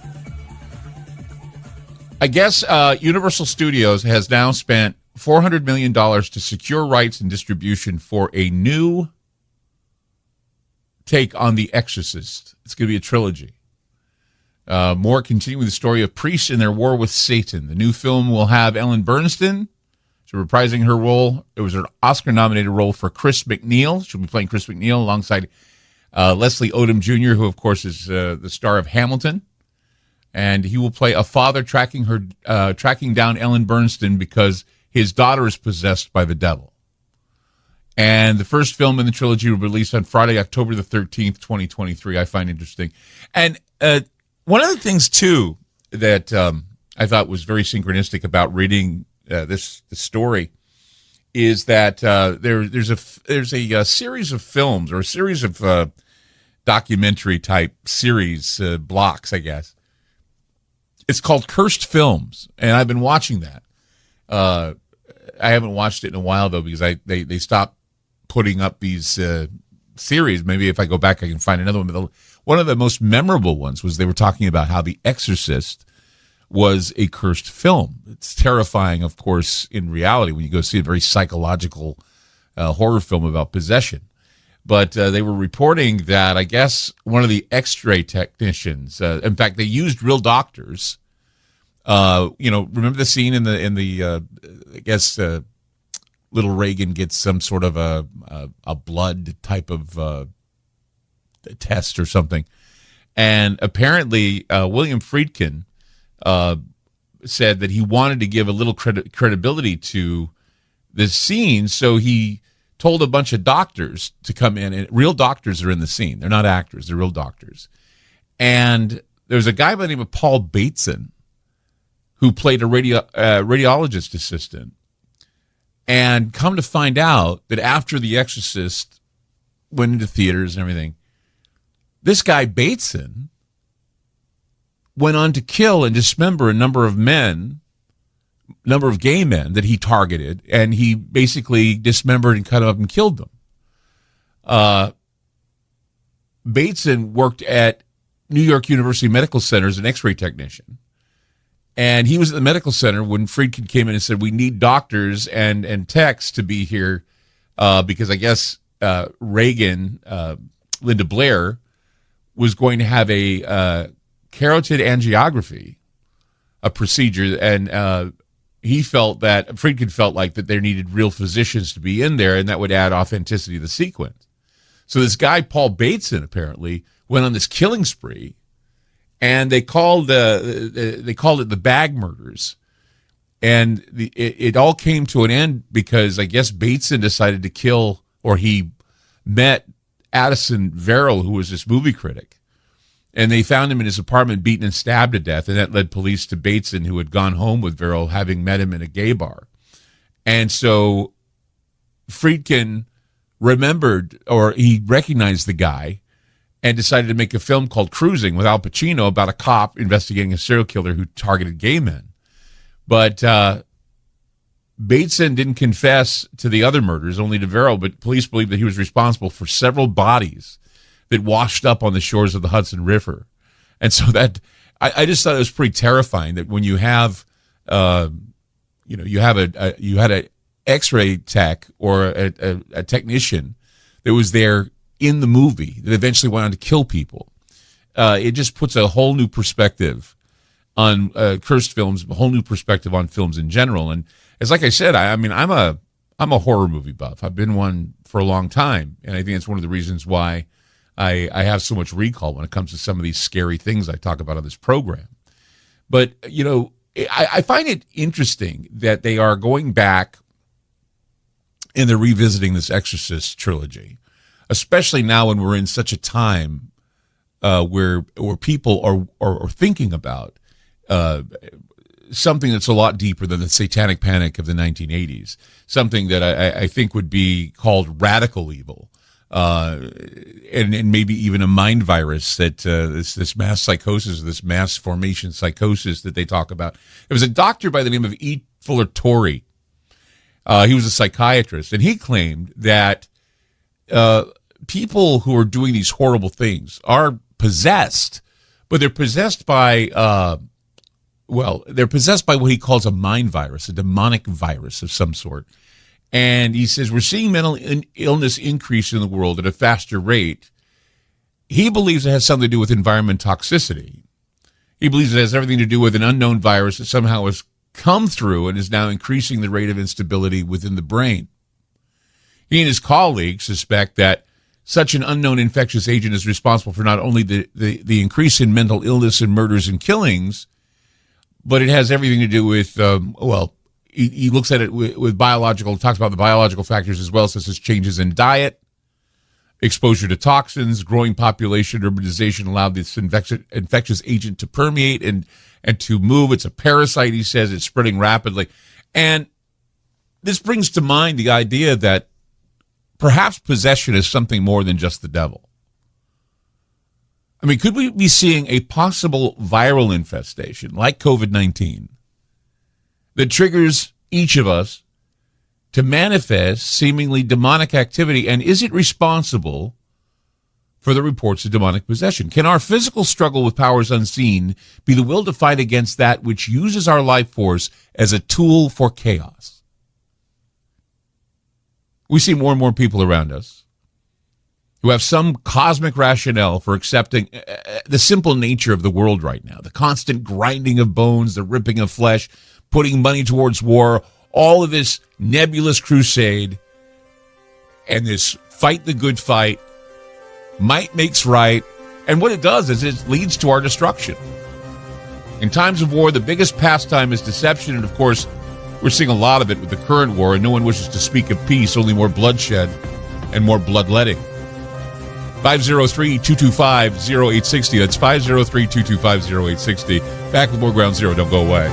I guess Universal Studios has now spent $400 million to secure rights and distribution for a new take on The Exorcist. It's going to be a trilogy. More continuing the story of priests in their war with Satan. The new film will have Ellen Burstyn. She's reprising her role. It was an Oscar-nominated role for Chris McNeil. She'll be playing Chris McNeil alongside Leslie Odom Jr., who, of course, is the star of Hamilton. And he will play a father tracking down Ellen Burstyn because his daughter is possessed by the devil. And the first film in the trilogy will be released on Friday, October the 13th, 2023. I find interesting. And one of the things, too, that I thought was very synchronistic about reading this story is that there's a series of films or a series of documentary type series blocks, I guess. It's called Cursed Films, and I've been watching that. I haven't watched it in a while though because they stopped putting up these series. Maybe if I go back, I can find another one. But one of the most memorable ones was they were talking about how The Exorcist was a cursed film. It's terrifying, of course, in reality when you go see a very psychological horror film about possession. But they were reporting that, I guess, one of the X-ray technicians, in fact, they used real doctors. Remember the scene in the I guess little Reagan gets some sort of a blood type of test or something. And apparently William Friedkin said that he wanted to give a little credibility to this scene, so he told a bunch of doctors to come in, and real doctors are in the scene. They're not actors, they're real doctors. And there's a guy by the name of Paul Bateson who played a radiologist assistant. And come to find out that after The Exorcist went into theaters and everything, this guy Bateson went on to kill and dismember a number of gay men that he targeted, and he basically dismembered and cut up and killed them. Bateson worked at New York University Medical Center as an X-ray technician. And he was at the medical center when Friedkin came in and said, we need doctors and techs to be here because I guess Reagan, Linda Blair, was going to have a carotid angiography, a procedure, and Friedkin felt like that there needed real physicians to be in there, and that would add authenticity to the sequence. So this guy, Paul Bateson, apparently went on this killing spree, and they called it the Bag Murders. And it all came to an end because I guess Bateson decided to kill, or he met Addison Verrill, who was this movie critic. And they found him in his apartment beaten and stabbed to death, and that led police to Bateson, who had gone home with Verrill, having met him in a gay bar. And so Friedkin remembered, or he recognized the guy, and decided to make a film called Cruising with Al Pacino about a cop investigating a serial killer who targeted gay men. But Bateson didn't confess to the other murders, only to Verrill, but police believe that he was responsible for several bodies that washed up on the shores of the Hudson River. And so that, I just thought it was pretty terrifying that when you have, you had a X-ray tech or a technician that was there in the movie that eventually went on to kill people. It just puts a whole new perspective on cursed films, a whole new perspective on films in general. And as like I said, I'm a horror movie buff. I've been one for a long time, and I think it's one of the reasons why I have so much recall when it comes to some of these scary things I talk about on this program. But I find it interesting that they are going back and they're revisiting this Exorcist trilogy, especially now when we're in such a time where people are thinking about something that's a lot deeper than the satanic panic of the 1980s, something that I think would be called radical evil, and maybe even a mind virus, that this mass psychosis, this mass formation psychosis that they talk about. There was a doctor by the name of E. Fuller Torrey. He was a psychiatrist, and he claimed that people who are doing these horrible things are possessed, but they're possessed by, they're possessed by what he calls a mind virus, a demonic virus of some sort. And he says, we're seeing mental illness increase in the world at a faster rate. He believes it has something to do with environment toxicity. He believes it has everything to do with an unknown virus that somehow has come through and is now increasing the rate of instability within the brain. He and his colleagues suspect that such an unknown infectious agent is responsible for not only the increase in mental illness and murders and killings, but it has everything to do with, he looks at it with talks about the biological factors as well, such as changes in diet, exposure to toxins, growing population, urbanization allowed this infectious agent to permeate and to move. It's a parasite, he says. It's spreading rapidly. And this brings to mind the idea that perhaps possession is something more than just the devil. I mean, could we be seeing a possible viral infestation like COVID-19 that triggers each of us to manifest seemingly demonic activity? And is it responsible for the reports of demonic possession? Can our physical struggle with powers unseen be the will to fight against that which uses our life force as a tool for chaos? We see more and more people around us who have some cosmic rationale for accepting the simple nature of the world right now, the constant grinding of bones, the ripping of flesh, putting money towards war, all of this nebulous crusade, and this fight the good fight, might makes right, and what it does is it leads to our destruction. In times of war, the biggest pastime is deception, and of course, we're seeing a lot of it with the current war, and no one wishes to speak of peace, only more bloodshed and more bloodletting. 503-225-0860. That's 503-225-0860. Back with more Ground Zero. Don't go away.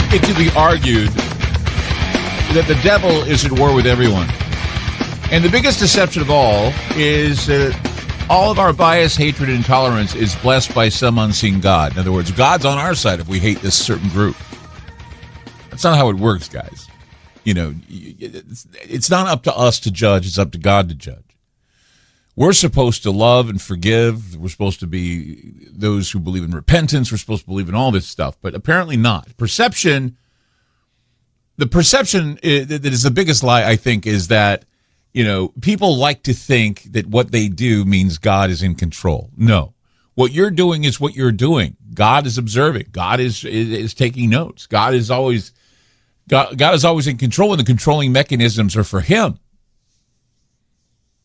It could be argued that the devil is at war with everyone. And the biggest deception of all is that all of our bias, hatred, and intolerance is blessed by some unseen God. In other words, God's on our side if we hate this certain group. That's not how it works, guys. You know, it's not up to us to judge. It's up to God to judge. We're supposed to love and forgive. We're supposed to be those who believe in repentance. We're supposed to believe in all this stuff, but apparently not. The perception that is the biggest lie, I think, is that, you know, people like to think that what they do means God is in control. No. What you're doing is what you're doing. God is observing. God is taking notes. God is always in control, and the controlling mechanisms are for him.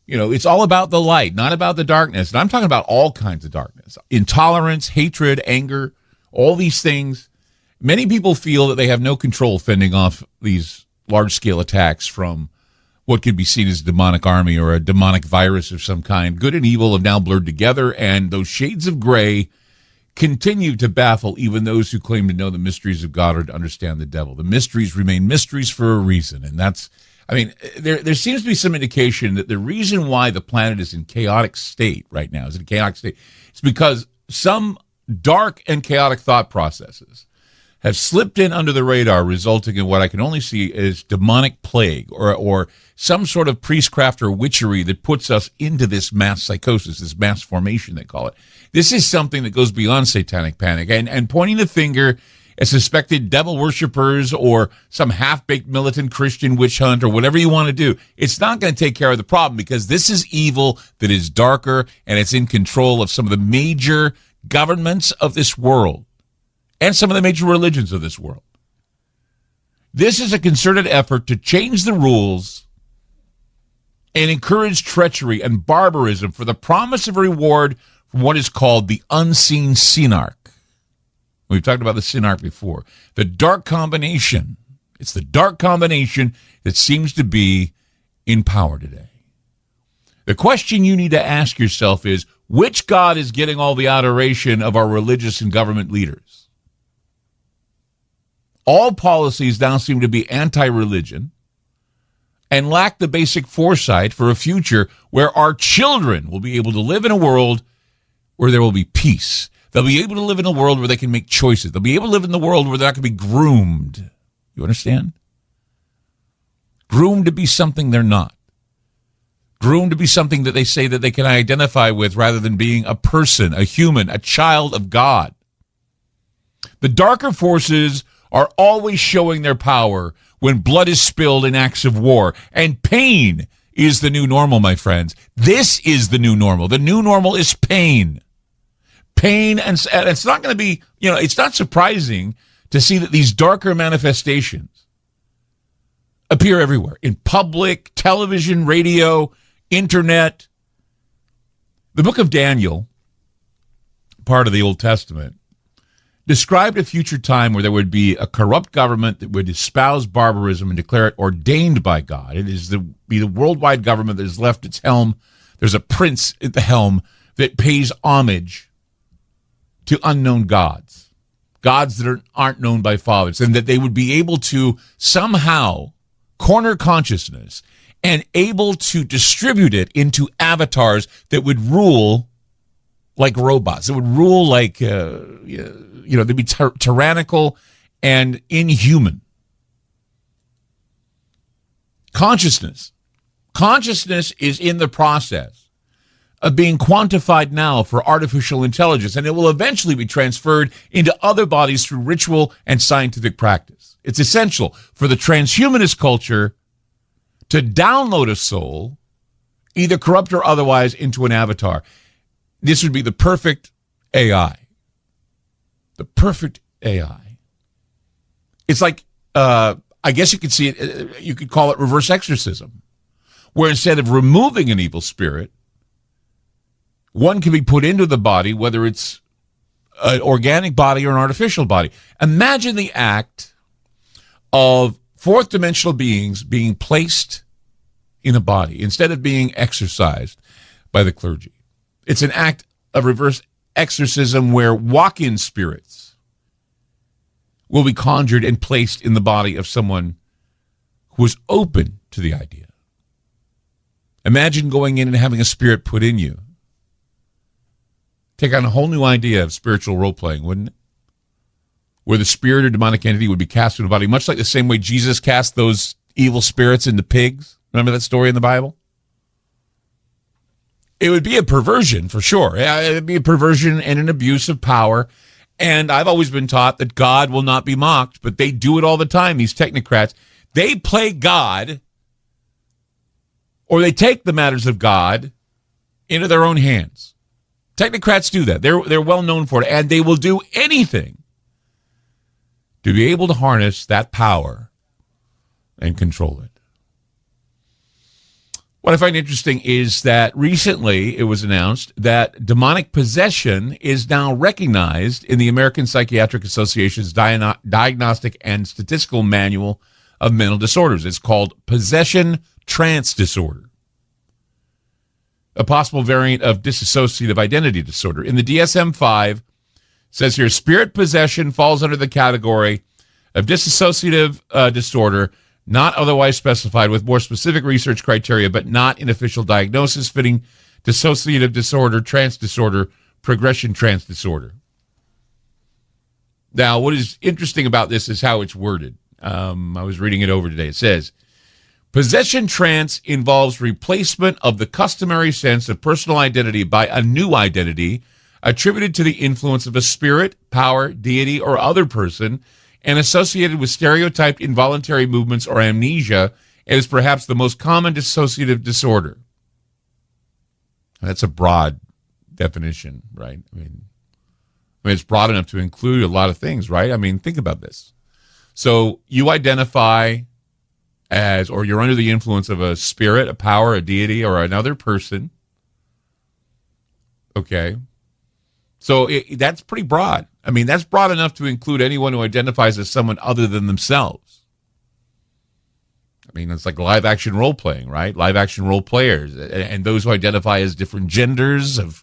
You know, it's all about the light, not about the darkness. And I'm talking about all kinds of darkness. Intolerance, hatred, anger, all these things. Many people feel that they have no control fending off these large-scale attacks from what could be seen as a demonic army or a demonic virus of some kind. Good and evil have now blurred together, and those shades of gray continue to baffle even those who claim to know the mysteries of God or to understand the devil. The mysteries remain mysteries for a reason, and that's, I mean, there seems to be some indication that the reason why the planet is in chaotic state right now, is because some dark and chaotic thought processes have slipped in under the radar, resulting in what I can only see as demonic plague or some sort of priestcraft or witchery that puts us into this mass psychosis, this mass formation, they call it. This is something that goes beyond satanic panic. And pointing the finger at suspected devil worshippers or some half-baked militant Christian witch hunt or whatever you want to do, it's not going to take care of the problem, because this is evil that is darker, and it's in control of some of the major governments of this world and some of the major religions of this world. This is a concerted effort to change the rules and encourage treachery and barbarism for the promise of reward from what is called the unseen synarch. We've talked about the synarch before. The dark combination. It's the dark combination that seems to be in power today. The question you need to ask yourself is, which God is getting all the adoration of our religious and government leaders? All policies now seem to be anti-religion and lack the basic foresight for a future where our children will be able to live in a world where there will be peace. They'll be able to live in a world where they can make choices. They'll be able to live in the world where they're not going to be groomed. You understand? Groomed to be something they're not. Groomed to be something that they say that they can identify with rather than being a person, a human, a child of God. The darker forces are always showing their power when blood is spilled in acts of war. And pain is the new normal, my friends. This is the new normal. The new normal is pain. Pain, and it's not going to be, it's not surprising to see that these darker manifestations appear everywhere, in public, television, radio, internet. The book of Daniel, part of the Old Testament, described a future time where there would be a corrupt government that would espouse barbarism and declare it ordained by God. It is be the worldwide government that has left its helm. There's a prince at the helm that pays homage to unknown gods, gods that aren't known by fathers, and that they would be able to somehow corner consciousness and able to distribute it into avatars that would rule like robots. It would rule like, they'd be tyrannical and inhuman. Consciousness is in the process of being quantified now for artificial intelligence, and it will eventually be transferred into other bodies through ritual and scientific practice. It's essential for the transhumanist culture to download a soul, either corrupt or otherwise, into an avatar. This would be the perfect AI. The perfect AI. It's like, I guess you could see it, you could call it reverse exorcism, where instead of removing an evil spirit, one can be put into the body, whether it's an organic body or an artificial body. Imagine the act of fourth dimensional beings being placed in a body instead of being exorcised by the clergy. It's an act of reverse exorcism where walk-in spirits will be conjured and placed in the body of someone who is open to the idea. Imagine going in and having a spirit put in you. Take on a whole new idea of spiritual role-playing, wouldn't it? Where the spirit or demonic entity would be cast in a body, much like the same way Jesus cast those evil spirits into pigs. Remember that story in the Bible? It would be a perversion, for sure. It would be a perversion and an abuse of power. And I've always been taught that God will not be mocked, but they do it all the time, these technocrats. They play God, or they take the matters of God into their own hands. Technocrats do that. They're well known for it, and they will do anything to be able to harness that power and control it. What I find interesting is that recently it was announced that demonic possession is now recognized in the American Psychiatric Association's Diagnostic and Statistical Manual of Mental Disorders. It's called possession trance disorder, a possible variant of dissociative identity disorder. In the DSM-5, it says here, spirit possession falls under the category of dissociative disorder, not otherwise specified, with more specific research criteria, but not in official diagnosis, fitting dissociative disorder, trance disorder, progression trance disorder. Now, what is interesting about this is how it's worded. I was reading it over today. It says, possession trance involves replacement of the customary sense of personal identity by a new identity attributed to the influence of a spirit, power, deity, or other person, and associated with stereotyped involuntary movements or amnesia, and is perhaps the most common dissociative disorder. That's a broad definition, right? I mean, it's broad enough to include a lot of things, right? I mean, think about this. So you identify as, or you're under the influence of a spirit, a power, a deity, or another person. Okay. So that's pretty broad. I mean, that's broad enough to include anyone who identifies as someone other than themselves. I mean, it's like live action role playing, right? Live action role players and those who identify as different genders of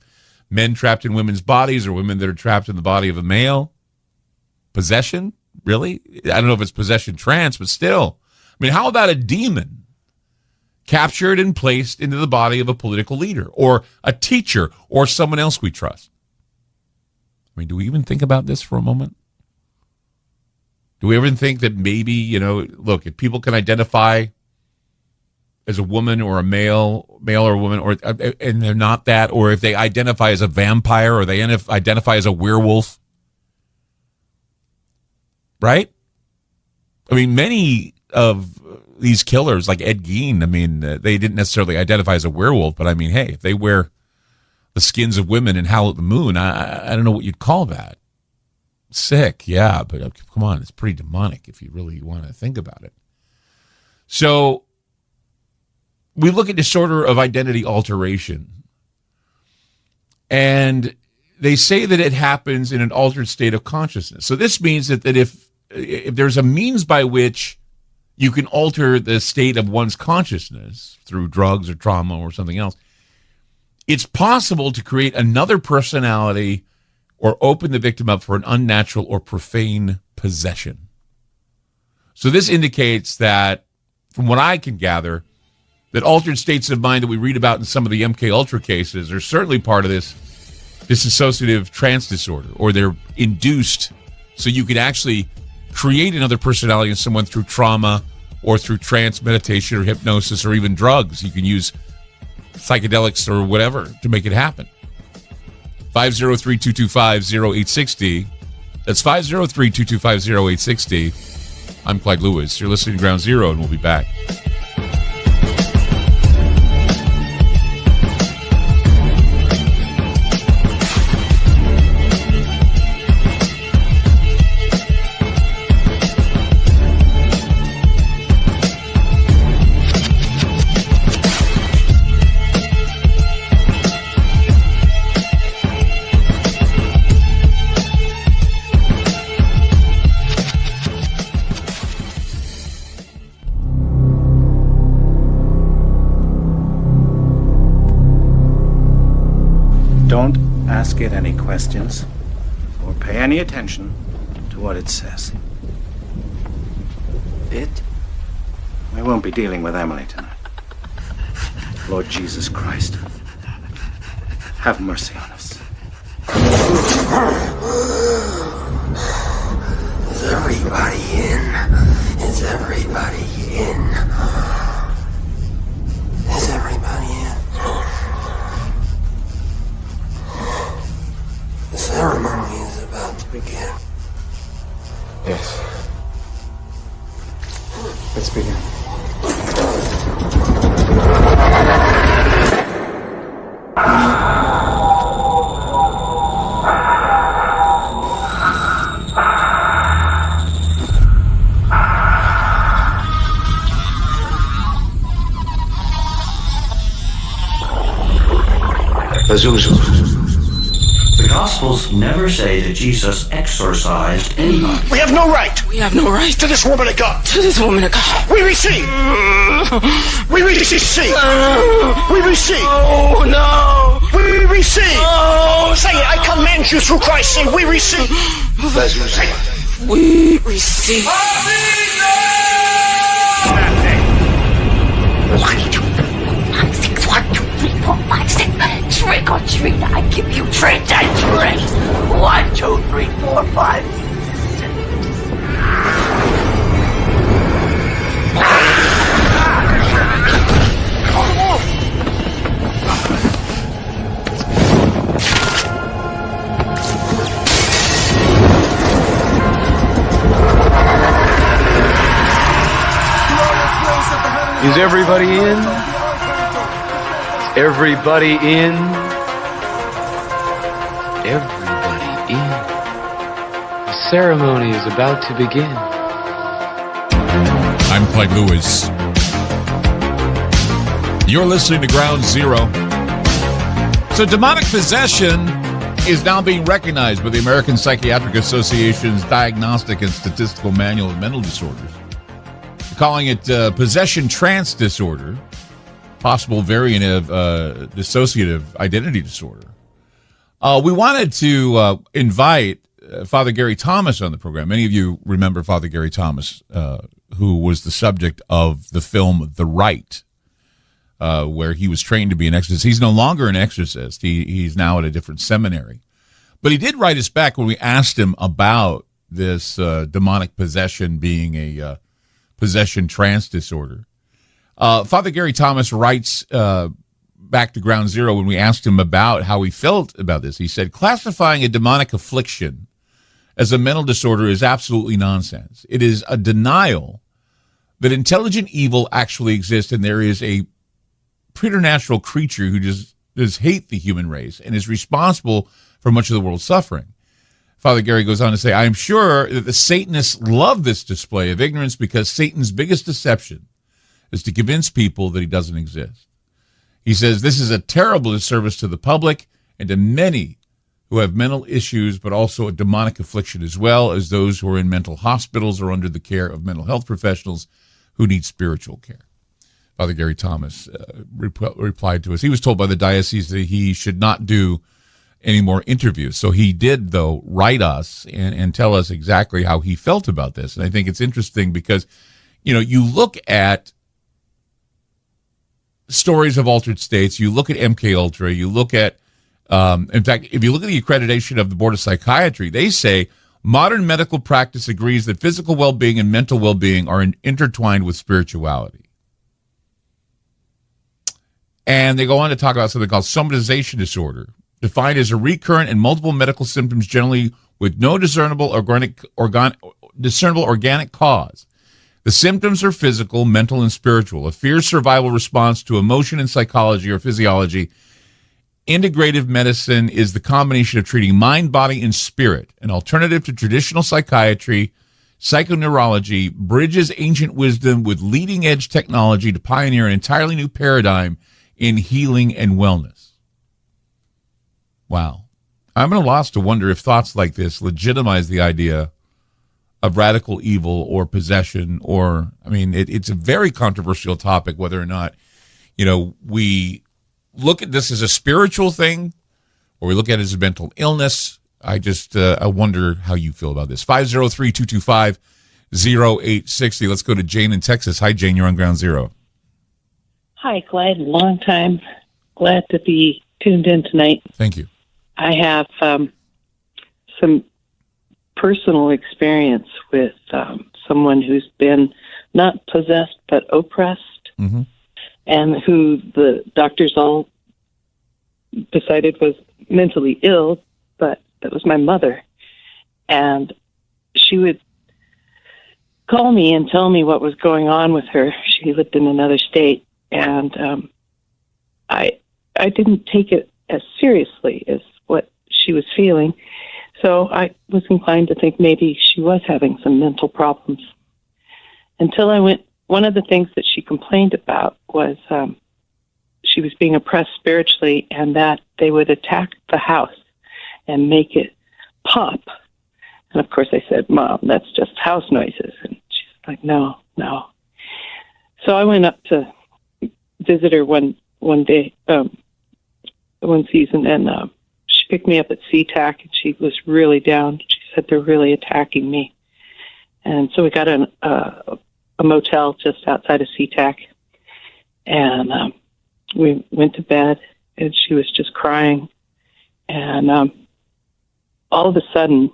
men trapped in women's bodies or women that are trapped in the body of a male. Possession? Really? I don't know if it's possession trance, but still. I mean, how about a demon captured and placed into the body of a political leader or a teacher or someone else we trust? I mean, do we even think about this for a moment? Do we ever think that maybe, look, if people can identify as a woman or a male or woman, and they're not that, or if they identify as a vampire or they identify as a werewolf, right? I mean, many of these killers, like Ed Gein, I mean, they didn't necessarily identify as a werewolf, but I mean, hey, if they wear the skins of women and howl at the moon, I don't know what you'd call that. Sick, yeah, but come on, it's pretty demonic if you really want to think about it. So we look at disorder of identity alteration, and they say that it happens in an altered state of consciousness. So this means that if there's a means by which you can alter the state of one's consciousness through drugs or trauma or something else, it's possible to create another personality or open the victim up for an unnatural or profane possession. So this indicates that, from what I can gather, that altered states of mind that we read about in some of the MK Ultra cases are certainly part of this dissociative trance disorder, or they're induced so you can actually create another personality in someone through trauma or through trance meditation or hypnosis or even drugs. You can use psychedelics or whatever to make it happen. 503-225-0860. That's 503-225-0860. I'm Clyde Lewis. You're listening to Ground Zero, and we'll be back. Don't ask it any questions or pay any attention to what it says. It? We won't be dealing with Emily tonight. Lord Jesus Christ, have mercy on us. Is everybody in? Is everybody in? Is everybody in? The ceremony is about to begin. Yes. Let's begin. Azusa. The Gospels never say that Jesus exorcised anybody. We have no right. We have no right To this woman of God. to this woman of God. We receive. We receive. We receive. Oh, no. We receive. Oh, Say it. I command you through Christ. Say we receive. Azusa. we receive. 6, 1, 2, 3, 4, 5, 6. Trick or treat, I give you trick and treat. 1, 2, 3, 4, 5, 6. Is everybody in? Everybody in? Everybody in? The ceremony is about to begin. I'm Clyde Lewis. You're listening to Ground Zero. So demonic possession is now being recognized by the American Psychiatric Association's Diagnostic and Statistical Manual of Mental Disorders. They're calling it possession trance disorder, possible variant of dissociative identity disorder. We wanted to invite Father Gary Thomas on the program. Many of you remember Father Gary Thomas, who was the subject of the film The Rite, where he was trained to be an exorcist. He's no longer an exorcist. He's now at a different seminary. But he did write us back when we asked him about this demonic possession being a possession trance disorder. Father Gary Thomas writes back to Ground Zero when we asked him about how he felt about this. He said, classifying a demonic affliction as a mental disorder is absolutely nonsense. It is a denial that intelligent evil actually exists and there is a preternatural creature who does hate the human race and is responsible for much of the world's suffering. Father Gary goes on to say, I am sure that the Satanists love this display of ignorance because Satan's biggest deception is to convince people that he doesn't exist. He says this is a terrible disservice to the public and to many who have mental issues, but also a demonic affliction as well as those who are in mental hospitals or under the care of mental health professionals who need spiritual care. Father Gary Thomas replied to us. He was told by the diocese that he should not do any more interviews. So he did, though, write us and tell us exactly how he felt about this. And I think it's interesting because, you look at stories of altered states, you look at MK Ultra, you look at, in fact, if you look at the accreditation of the Board of Psychiatry, they say modern medical practice agrees that physical well-being and mental well-being are intertwined with spirituality. And they go on to talk about something called somatization disorder, defined as a recurrent and multiple medical symptoms generally with no discernible organic cause. The symptoms are physical, mental, and spiritual. A fear survival response to emotion and psychology or physiology. Integrative medicine is the combination of treating mind, body, and spirit. An alternative to traditional psychiatry, psychoneurology bridges ancient wisdom with leading-edge technology to pioneer an entirely new paradigm in healing and wellness. Wow. I'm at a loss to wonder if thoughts like this legitimize the idea of radical evil or possession, or, it's a very controversial topic, whether or not, we look at this as a spiritual thing or we look at it as a mental illness. I wonder how you feel about this. 503-225-0860. Let's go to Jane in Texas. Hi, Jane. You're on Ground Zero. Hi, Clyde. Long time. Glad to be tuned in tonight. Thank you. I have some personal experience with someone who's been not possessed but oppressed, and who the doctors all decided was mentally ill, but that was my mother. And she would call me and tell me what was going on with her. She lived in another state. And I didn't take it as seriously as what she was feeling, so I was inclined to think maybe she was having some mental problems. Until I went, one of the things that she complained about was she was being oppressed spiritually, and that they would attack the house and make it pop. And of course I said, Mom, that's just house noises. And she's like, no. So I went up to visit her one day, one season, and she picked me up at SeaTac, and she was really down. She said, they're really attacking me. And so we got a motel just outside of SeaTac, and we went to bed, and she was just crying. And all of a sudden,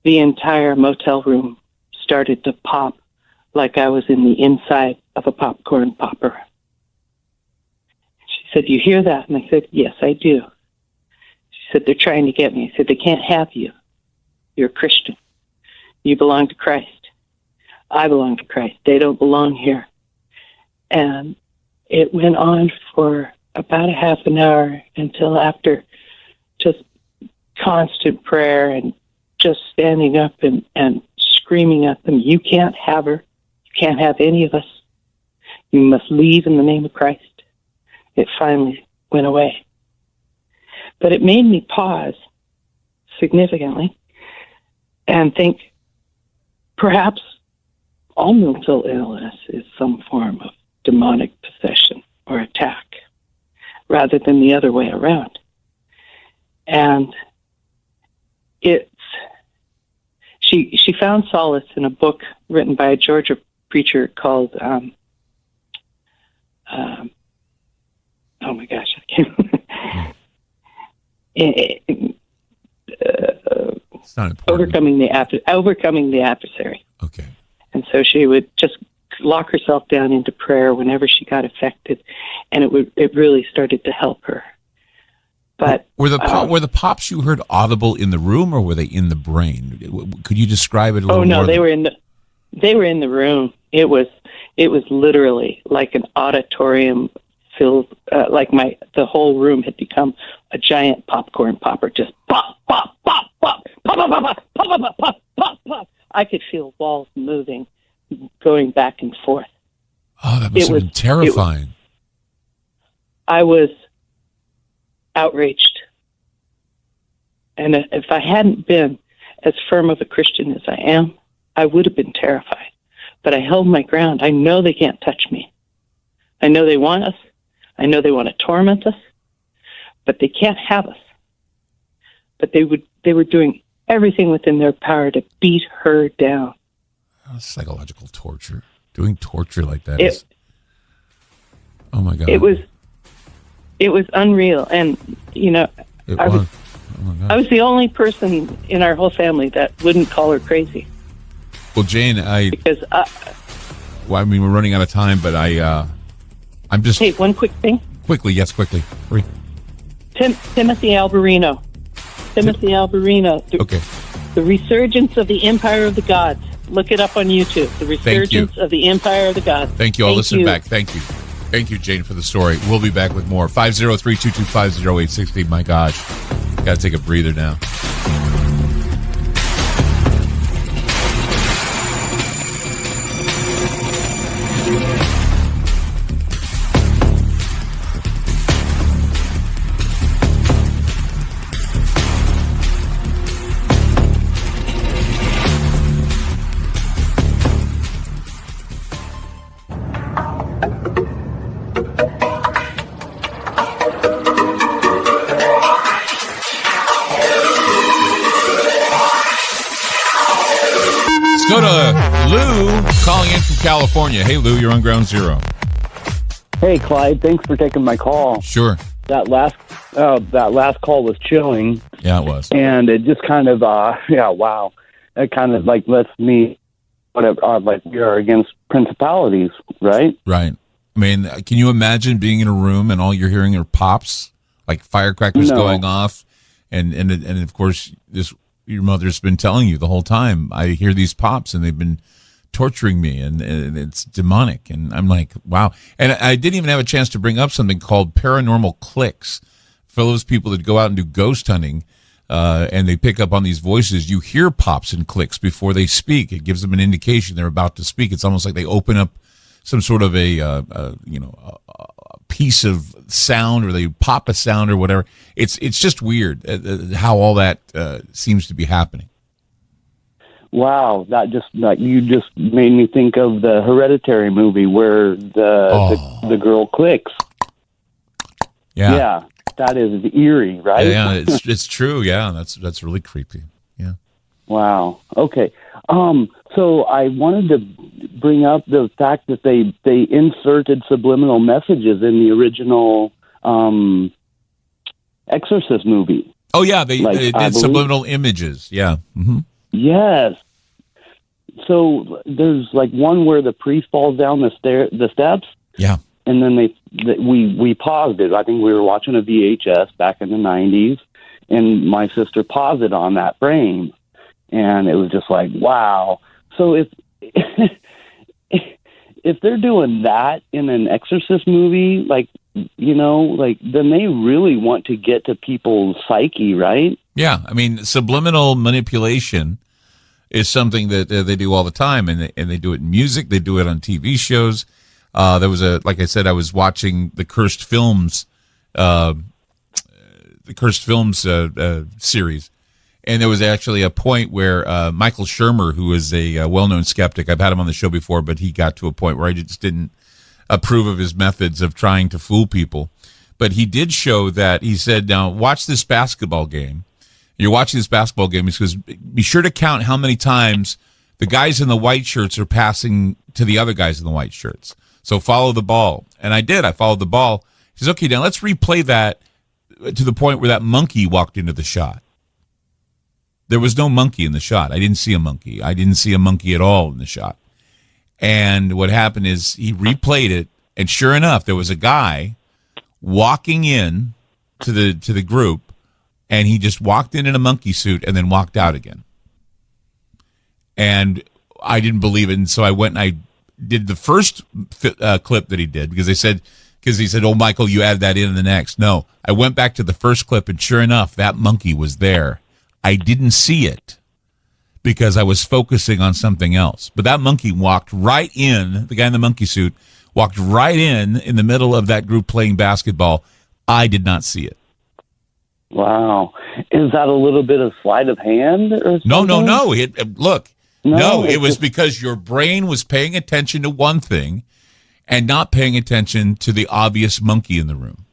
the entire motel room started to pop like I was in the inside of a popcorn popper. She said, you hear that? And I said, yes, I do. She said, they're trying to get me. I said, they can't have you. You're a Christian. You belong to Christ. I belong to Christ. They don't belong here. And it went on for about a half an hour until after just constant prayer and just standing up and screaming at them, you can't have her. You can't have any of us. You must leave in the name of Christ. It finally went away. But it made me pause significantly and think perhaps all mental illness is some form of demonic possession or attack rather than the other way around. And she found solace in a book written by a Georgia preacher called oh my gosh, I can't. It's not important. Overcoming the adversary. Okay. And so she would just lock herself down into prayer whenever she got affected, and it really started to help her. But were the pops you heard audible in the room, or were they in the brain? Could you describe it a little more? Oh no, they were in the room. It was literally like an auditorium filled, like the whole room had become a giant popcorn popper, just pop, pop, pop, pop, pop, pop, pop, pop, pop, pop, pop, pop, pop. I could feel walls moving, going back and forth. Oh, that must have been terrifying. I was outraged. And if I hadn't been as firm of a Christian as I am, I would have been terrified. But I held my ground. I know they can't touch me. I know they want us. I know they want to torment us. But they can't have us. but they were doing everything within their power to beat her down. Psychological torture. Doing torture like that is... Oh, my God. It was unreal. And, you know, I was the only person in our whole family that wouldn't call her crazy. Well, Jane, Because... well, I mean, we're running out of time, but I'm just... Hey, one quick thing. Quickly, yes, quickly. Hurry. Timothy Alberino. Okay. The Resurgence of the Empire of the Gods. Look it up on YouTube. The Resurgence of the Empire of the Gods. Thank you. I'll listen back. Thank you. Thank you, Jane, for the story. We'll be back with more. 503-225-0860. My gosh. Got to take a breather now. Go to Lou calling in from California. Hey, Lou, you're on Ground Zero. Hey, Clyde. Thanks for taking my call. Sure. That last call was chilling. Yeah, it was. And it just kind of, wow. It kind of like lets me, like we are against principalities, right? Right. I mean, can you imagine being in a room and all you're hearing are pops, like firecrackers going off, and of course your mother's been telling you the whole time, I hear these pops and they've been torturing me and it's demonic. And I'm like, wow. And I didn't even have a chance to bring up something called paranormal clicks. For those people that go out and do ghost hunting and they pick up on these voices, you hear pops and clicks before they speak. It gives them an indication they're about to speak. It's almost like they open up some sort of a piece of sound, or they pop a sound or whatever. It's just weird how all that seems to be happening. Wow, you just made me think of the Hereditary movie where the girl clicks. Yeah, that is eerie, right? Yeah, it's true. Yeah, that's really creepy. Yeah. Wow. Okay. So I wanted to bring up the fact that they inserted subliminal messages in the original Exorcist movie. Oh yeah, they did subliminal images. Yeah. Mm-hmm. Yes. So there's like one where the priest falls down the steps. Yeah. And then we paused it. I think we were watching a VHS back in the 90s, and my sister paused it on that frame, and it was just like, wow. So if they're doing that in an Exorcist movie, then they really want to get to people's psyche, right? Yeah, I mean, subliminal manipulation is something that they do all the time, and they do it in music, they do it on TV shows. There was like I said, I was watching the Cursed Films, series. And there was actually a point where Michael Shermer, who is a well-known skeptic, I've had him on the show before, but he got to a point where I just didn't approve of his methods of trying to fool people. But he did show that, he said, now watch this basketball game. You're watching this basketball game. He says, be sure to count how many times the guys in the white shirts are passing to the other guys in the white shirts. So follow the ball. And I did. I followed the ball. He says, okay, now let's replay that to the point where that monkey walked into the shot. There was no monkey in the shot. I didn't see a monkey. I didn't see a monkey at all in the shot. And what happened is he replayed it, and sure enough, there was a guy walking in to the group, and he just walked in a monkey suit and then walked out again. And I didn't believe it, and so I went and I did the first clip that he did because he said, oh, Michael, you added that in the next. No, I went back to the first clip, and sure enough, that monkey was there. I didn't see it because I was focusing on something else. But that monkey walked right in, the guy in the monkey suit, walked right in the middle of that group playing basketball. I did not see it. Wow. Is that a little bit of sleight of hand or something? No. It was because your brain was paying attention to one thing and not paying attention to the obvious monkey in the room.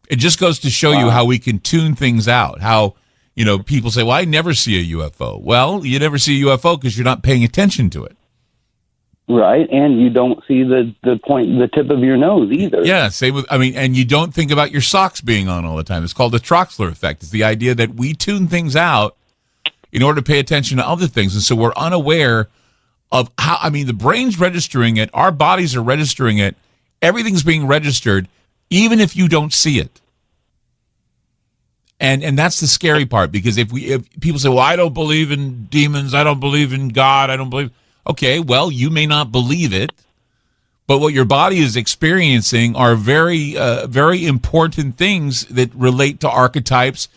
It just goes to show you how we can tune things out. How, people say, well, I never see a UFO. Well, you never see a UFO because you're not paying attention to it. Right, and you don't see the tip of your nose either. Yeah, and you don't think about your socks being on all the time. It's called the Troxler effect. It's the idea that we tune things out in order to pay attention to other things, and so we're unaware of how, the brain's registering it, our bodies are registering it, everything's being registered, even if you don't see it. And that's the scary part, because if people say, well, I don't believe in demons, I don't believe in God, I don't believe... Okay, well, you may not believe it, but what your body is experiencing are very, very important things that relate to archetypes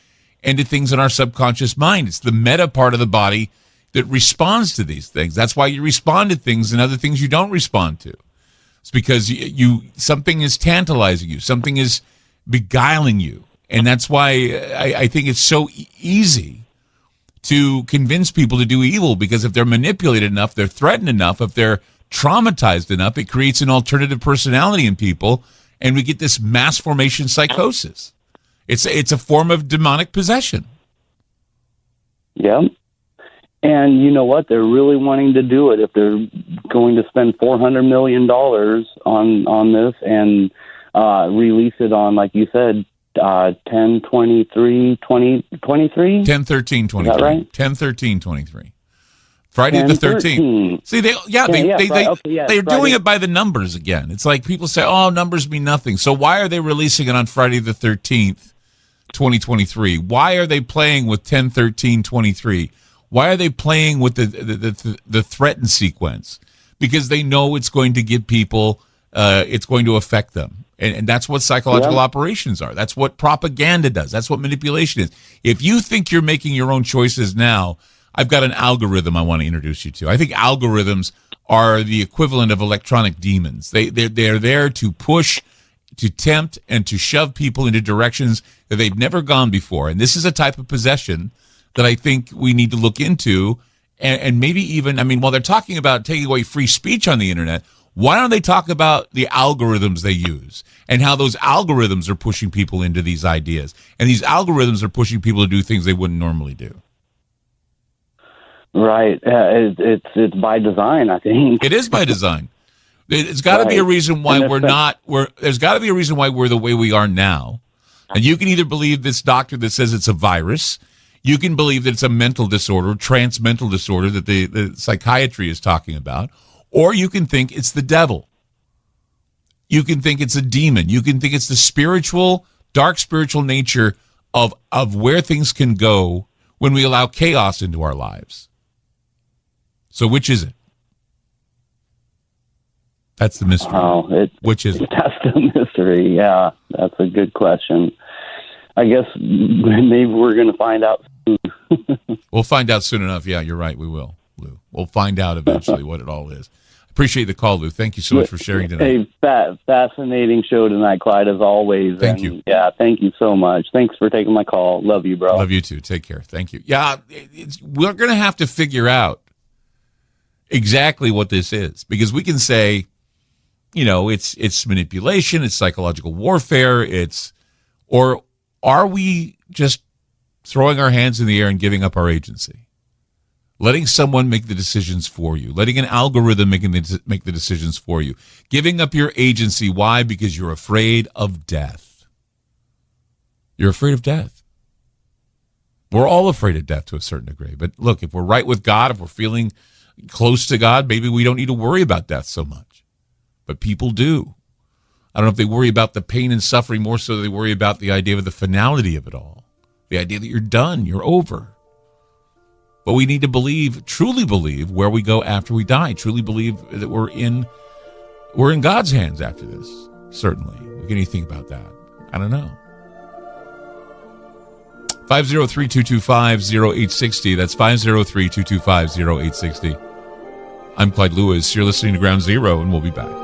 and to things in our subconscious mind. It's the meta part of the body that responds to these things. That's why you respond to things and other things you don't respond to. It's because something is tantalizing you, something is beguiling you, and that's why I think it's so easy to convince people to do evil, because if they're manipulated enough, they're threatened enough, if they're traumatized enough, it creates an alternative personality in people, and we get this mass formation psychosis. It's a form of demonic possession. Yeah. And you know what? They're really wanting to do it. If they're going to spend $400 million on this and release it on, like you said, 10/23/23? 10/13/23. Is that right? 10/13/23. Friday the 13th. See, they're doing it by the numbers again. It's like people say, "Oh, numbers mean nothing." So why are they releasing it on Friday the 13th, 2023? Why are they playing with 10/13/23? Why are they playing with the threatened sequence? Because they know it's going to get people. It's going to affect them. And that's what psychological operations are. That's what propaganda does. That's what manipulation is. If you think you're making your own choices now, I've got an algorithm I want to introduce you to. I think algorithms are the equivalent of electronic demons. They're there to push, to tempt, and to shove people into directions that they've never gone before. And this is a type of possession that I think we need to look into. And maybe even, while they're talking about taking away free speech on the internet, why don't they talk about the algorithms they use and how those algorithms are pushing people into these ideas? And these algorithms are pushing people to do things they wouldn't normally do. Right. It's by design, I think. It is by design. It's got to be a reason why there's got to be a reason why we're the way we are now. And you can either believe this doctor that says it's a virus. You can believe that it's a mental disorder, trans mental disorder that the psychiatry is talking about. Or you can think it's the devil. You can think it's a demon. You can think it's the dark spiritual nature of where things can go when we allow chaos into our lives. So which is it? That's the mystery. Which is it? That's the mystery, yeah. That's a good question. I guess maybe we're going to find out soon. We'll find out soon enough. Yeah, you're right. We will, Lou. We'll find out eventually what it all is. Appreciate the call, Lou. Thank you so much for sharing tonight. A fascinating show tonight, Clyde, as always. Thank you. Yeah, thank you so much. Thanks for taking my call. Love you, bro. Love you too. Take care. Thank you. Yeah, we're going to have to figure out exactly what this is, because we can say, it's manipulation, it's psychological warfare, or are we just throwing our hands in the air and giving up our agency? Letting someone make the decisions for you. Letting an algorithm make the decisions for you. Giving up your agency. Why? Because you're afraid of death. You're afraid of death. We're all afraid of death to a certain degree. But look, if we're right with God, if we're feeling close to God, maybe we don't need to worry about death so much. But people do. I don't know if they worry about the pain and suffering more so than they worry about the idea of the finality of it all. The idea that you're done, you're over. But we need to truly believe where we go after we die. Truly believe that we're in God's hands after this. Certainly. What can you think about that? I don't know. 503-225-0860. That's 503-225-0860. I'm Clyde Lewis. You're listening to Ground Zero, and we'll be back.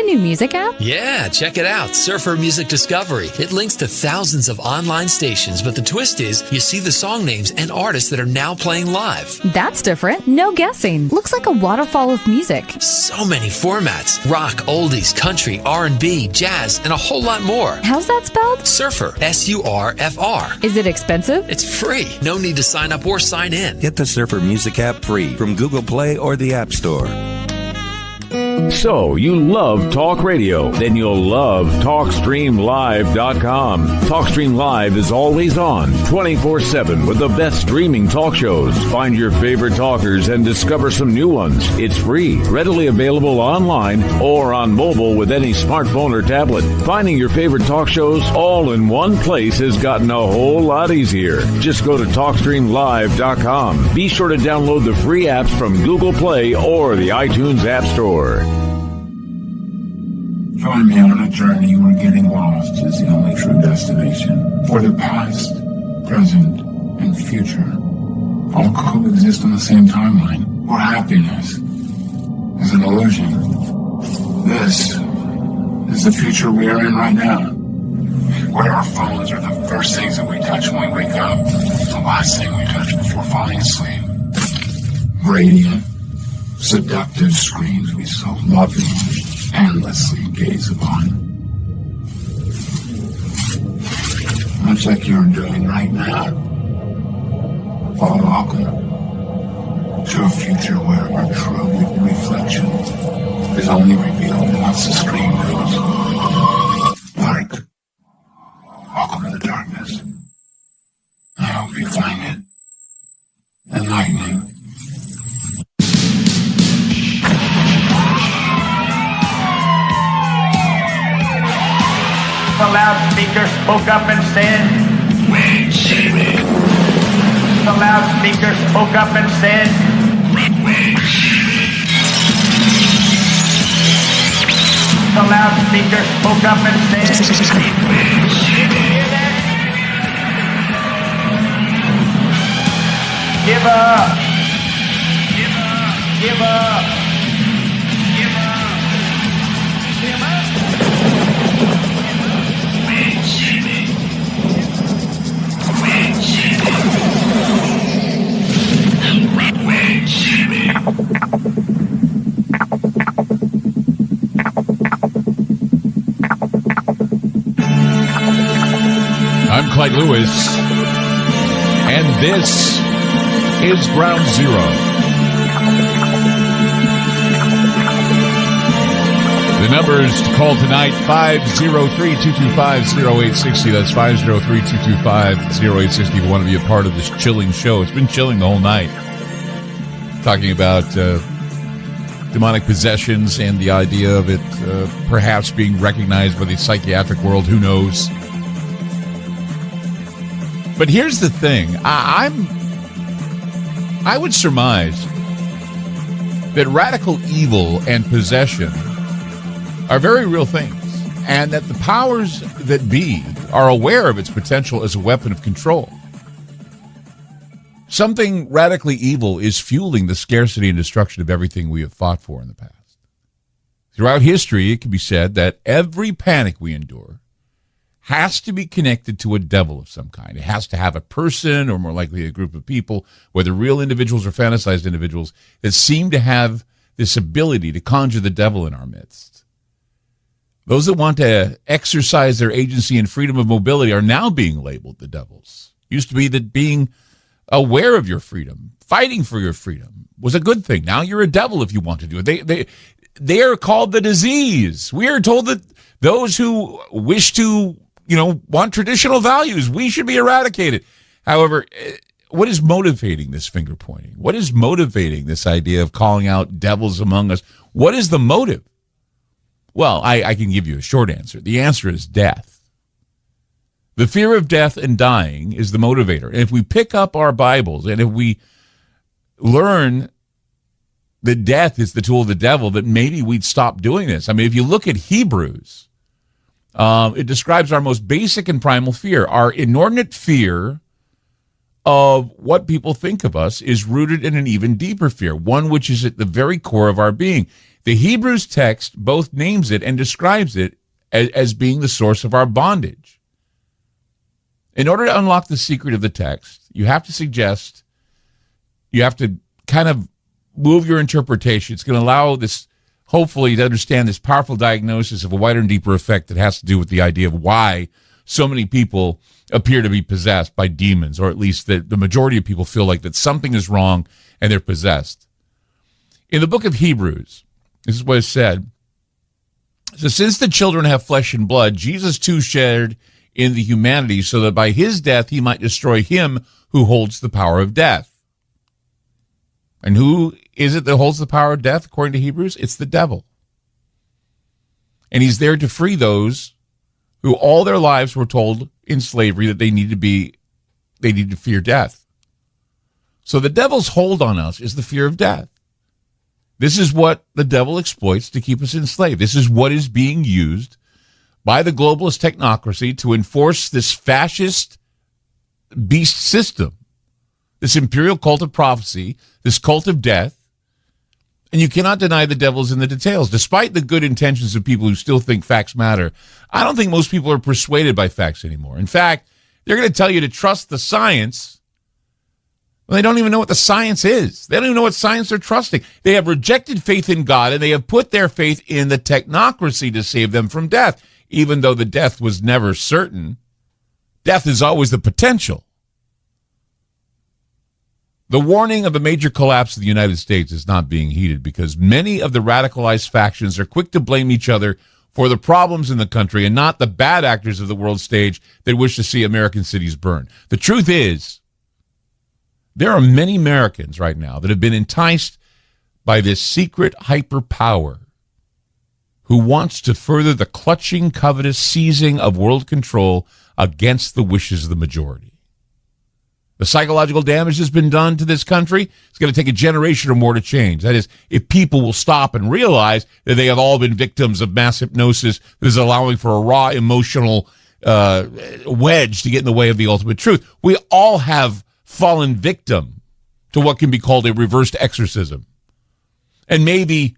new music app? Yeah, check it out. Surfer Music Discovery. It links to thousands of online stations, but the twist is you see the song names and artists that are now playing live. That's different. No guessing. Looks like a waterfall of music. So many formats. Rock, oldies, country, R&B, jazz, and a whole lot more. How's that spelled? Surfer. S-U-R-F-R. Is it expensive? It's free. No need to sign up or sign in. Get the Surfer Music app free from Google Play or the App Store. So, you love talk radio? Then you'll love TalkStreamLive.com. TalkStream Live is always on, 24/7 with the best streaming talk shows. Find your favorite talkers and discover some new ones. It's free, readily available online or on mobile with any smartphone or tablet. Finding your favorite talk shows all in one place has gotten a whole lot easier. Just go to TalkStreamLive.com. Be sure to download the free apps from Google Play or the iTunes App Store. Join me on a journey where getting lost is the only true destination. For the past, present, and future all coexist on the same timeline, where happiness is an illusion. This is the future we are in right now, where our phones are the first things that we touch when we wake up, the last thing we touch before falling asleep. Radiant, seductive screens we so lovingly, endlessly gaze upon. Much like you're doing right now. Welcome to a future where our true reflection is only revealed once the screen goes dark. Welcome to the darkness. I hope you find it enlightening. The loudspeaker spoke up and said, Wait, Jimmy. The loudspeaker spoke up and said, Wait, Jimmy. The loudspeaker spoke up and said, Wait, Jimmy. Give up. Give up. Give up. Give up. Give up. Wait, Jimmy. Wait, Jimmy. Wait, Jimmy. I'm Clyde Lewis, and this is Ground Zero. The numbers to call tonight, 503-225-0860. That's 503-225-0860 if you want to be a part of this chilling show. It's been chilling the whole night. Talking about demonic possessions and the idea of it perhaps being recognized by the psychiatric world. Who knows? But here's the thing. I would surmise that radical evil and possession are very real things, and that the powers that be are aware of its potential as a weapon of control. Something radically evil is fueling the scarcity and destruction of everything we have fought for in the past. Throughout history, it can be said that every panic we endure has to be connected to a devil of some kind. It has to have a person, or more likely a group of people, whether real individuals or fantasized individuals, that seem to have this ability to conjure the devil in our midst. Those that want to exercise their agency and freedom of mobility are now being labeled the devils. Used to be that being aware of your freedom, fighting for your freedom, was a good thing. Now you're a devil if you want to do it. They are called the disease. We are told that those who wish to, want traditional values, we should be eradicated. However, what is motivating this finger pointing? What is motivating this idea of calling out devils among us? What is the motive? Well, I can give you a short answer. The answer is death. The fear of death and dying is the motivator. And if we pick up our Bibles and if we learn that death is the tool of the devil, that maybe we'd stop doing this. I mean, if you look at Hebrews, it describes our most basic and primal fear. Our inordinate fear of what people think of us is rooted in an even deeper fear, one which is at the very core of our being. The Hebrews text both names it and describes it as being the source of our bondage. In order to unlock the secret of the text, you have to kind of move your interpretation. It's going to allow this, hopefully, to understand this powerful diagnosis of a wider and deeper effect that has to do with the idea of why so many people appear to be possessed by demons, or at least the majority of people feel like that something is wrong and they're possessed. In the book of Hebrews, this is what is said. So since the children have flesh and blood, Jesus too shared in the humanity so that by his death he might destroy him who holds the power of death. And who is it that holds the power of death, according to Hebrews? It's the devil. And he's there to free those who all their lives were told in slavery that they need to fear death. So the devil's hold on us is the fear of death. This is what the devil exploits to keep us enslaved. This is what is being used by the globalist technocracy to enforce this fascist beast system, this imperial cult of prophecy, this cult of death. And you cannot deny the devil's in the details. Despite the good intentions of people who still think facts matter, I don't think most people are persuaded by facts anymore. In fact, they're going to tell you to trust the science. Well, they don't even know what the science is. They don't even know what science they're trusting. They have rejected faith in God, and they have put their faith in the technocracy to save them from death. Even though the death was never certain, death is always the potential. The warning of a major collapse of the United States is not being heeded because many of the radicalized factions are quick to blame each other for the problems in the country and not the bad actors of the world stage that wish to see American cities burn. The truth is, there are many Americans right now that have been enticed by this secret hyperpower who wants to further the clutching, covetous seizing of world control against the wishes of the majority. The psychological damage that's been done to this country, it's going to take a generation or more to change. That is, if people will stop and realize that they have all been victims of mass hypnosis that is allowing for a raw emotional wedge to get in the way of the ultimate truth. We all have fallen victim to what can be called a reversed exorcism. And maybe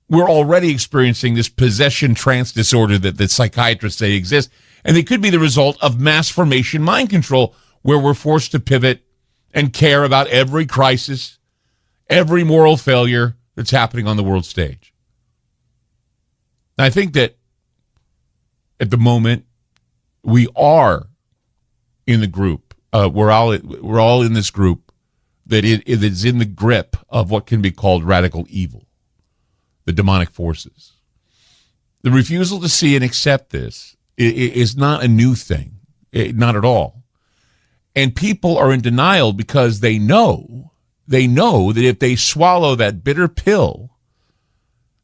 we're already experiencing this possession trance disorder that psychiatrists say exists, and it could be the result of mass formation mind control, where we're forced to pivot and care about every crisis, every moral failure that's happening on the world stage. And I think that at the moment we are in the group. We're all in this group that it is in the grip of what can be called radical evil, the demonic forces. The refusal to see and accept this is not a new thing, not at all. And people are in denial because they know that if they swallow that bitter pill,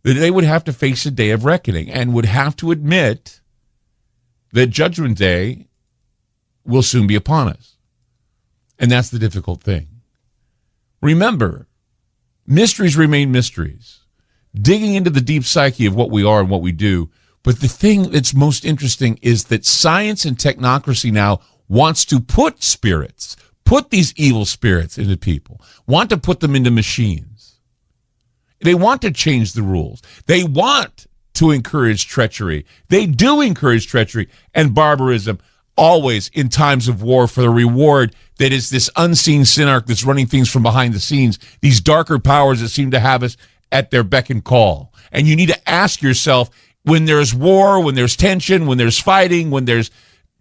that they would have to face a day of reckoning and would have to admit that Judgment Day will soon be upon us. And that's the difficult thing. Remember, mysteries remain mysteries, digging into the deep psyche of what we are and what we do. But the thing that's most interesting is that science and technocracy now wants to put these evil spirits into people, want to put them into machines. They want to change the rules. They want to encourage treachery. They do encourage treachery and barbarism, always in times of war, for the reward that is this unseen synarch that's running things from behind the scenes, these darker powers that seem to have us at their beck and call. And you need to ask yourself, when there's war, when there's tension, when there's fighting, when there's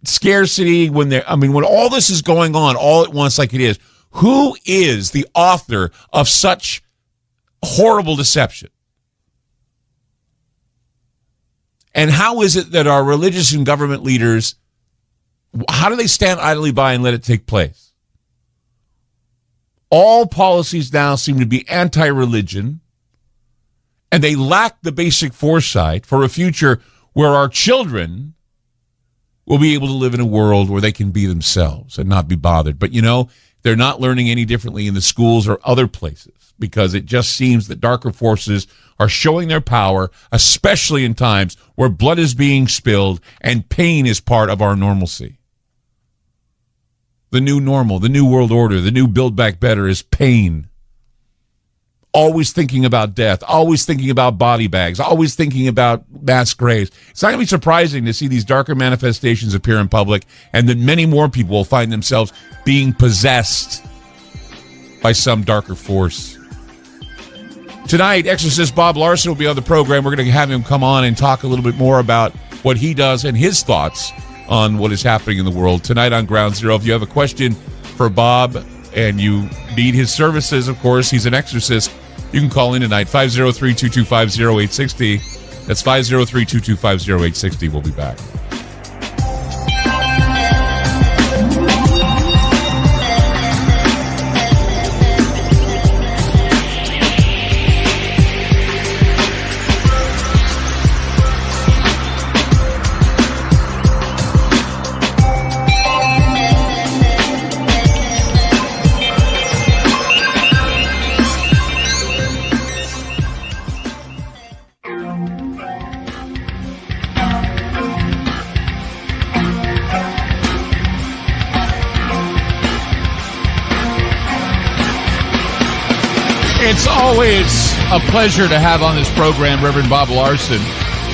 scarcity, when all this is going on all at once like it is, who is the author of such horrible deception? And how is it that our religious and government leaders, how do they stand idly by and let it take place? All policies now seem to be anti-religion, and they lack the basic foresight for a future where our children will be able to live in a world where they can be themselves and not be bothered. But, they're not learning any differently in the schools or other places, because it just seems that darker forces are showing their power, especially in times where blood is being spilled and pain is part of our normalcy. The new normal, the new world order, the new Build Back Better is pain. always thinking about death, always thinking about body bags, always thinking about mass graves. It's not going to be surprising to see these darker manifestations appear in public, and that many more people will find themselves being possessed by some darker force. Tonight, exorcist Bob Larson will be on the program. We're going to have him come on and talk a little bit more about what he does and his thoughts on what is happening in the world. Tonight on Ground Zero, if you have a question for Bob and you need his services, of course, he's an exorcist, you can call in tonight, 503-225-0860. That's 503-225-0860. We'll be back. It's always a pleasure to have on this program Reverend Bob Larson.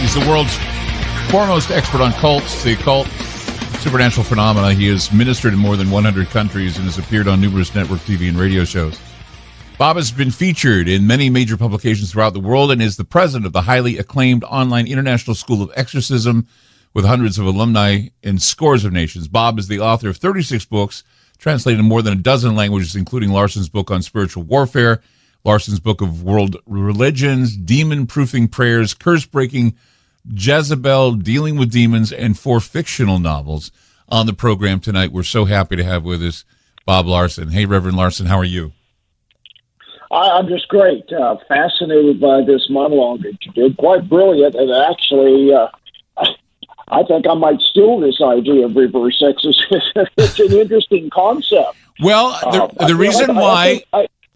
He's the world's foremost expert on cults, the occult, supernatural phenomena. He has ministered in more than 100 countries and has appeared on numerous network TV and radio shows. Bob has been featured in many major publications throughout the world and is the president of the highly acclaimed online International School of Exorcism with hundreds of alumni in scores of nations. Bob is the author of 36 books, translated in more than a dozen languages, including Larson's book on spiritual warfare, Larson's Book of World Religions, Demon-Proofing Prayers, Curse-Breaking Jezebel, Dealing with Demons, and 4 fictional novels. On the program tonight, we're so happy to have with us Bob Larson. Hey, Reverend Larson, how are you? I'm just great. Fascinated by this monologue that you did. Quite brilliant. And actually, I think I might steal this idea of reverse exorcism. It's an interesting concept. Well, the reason why...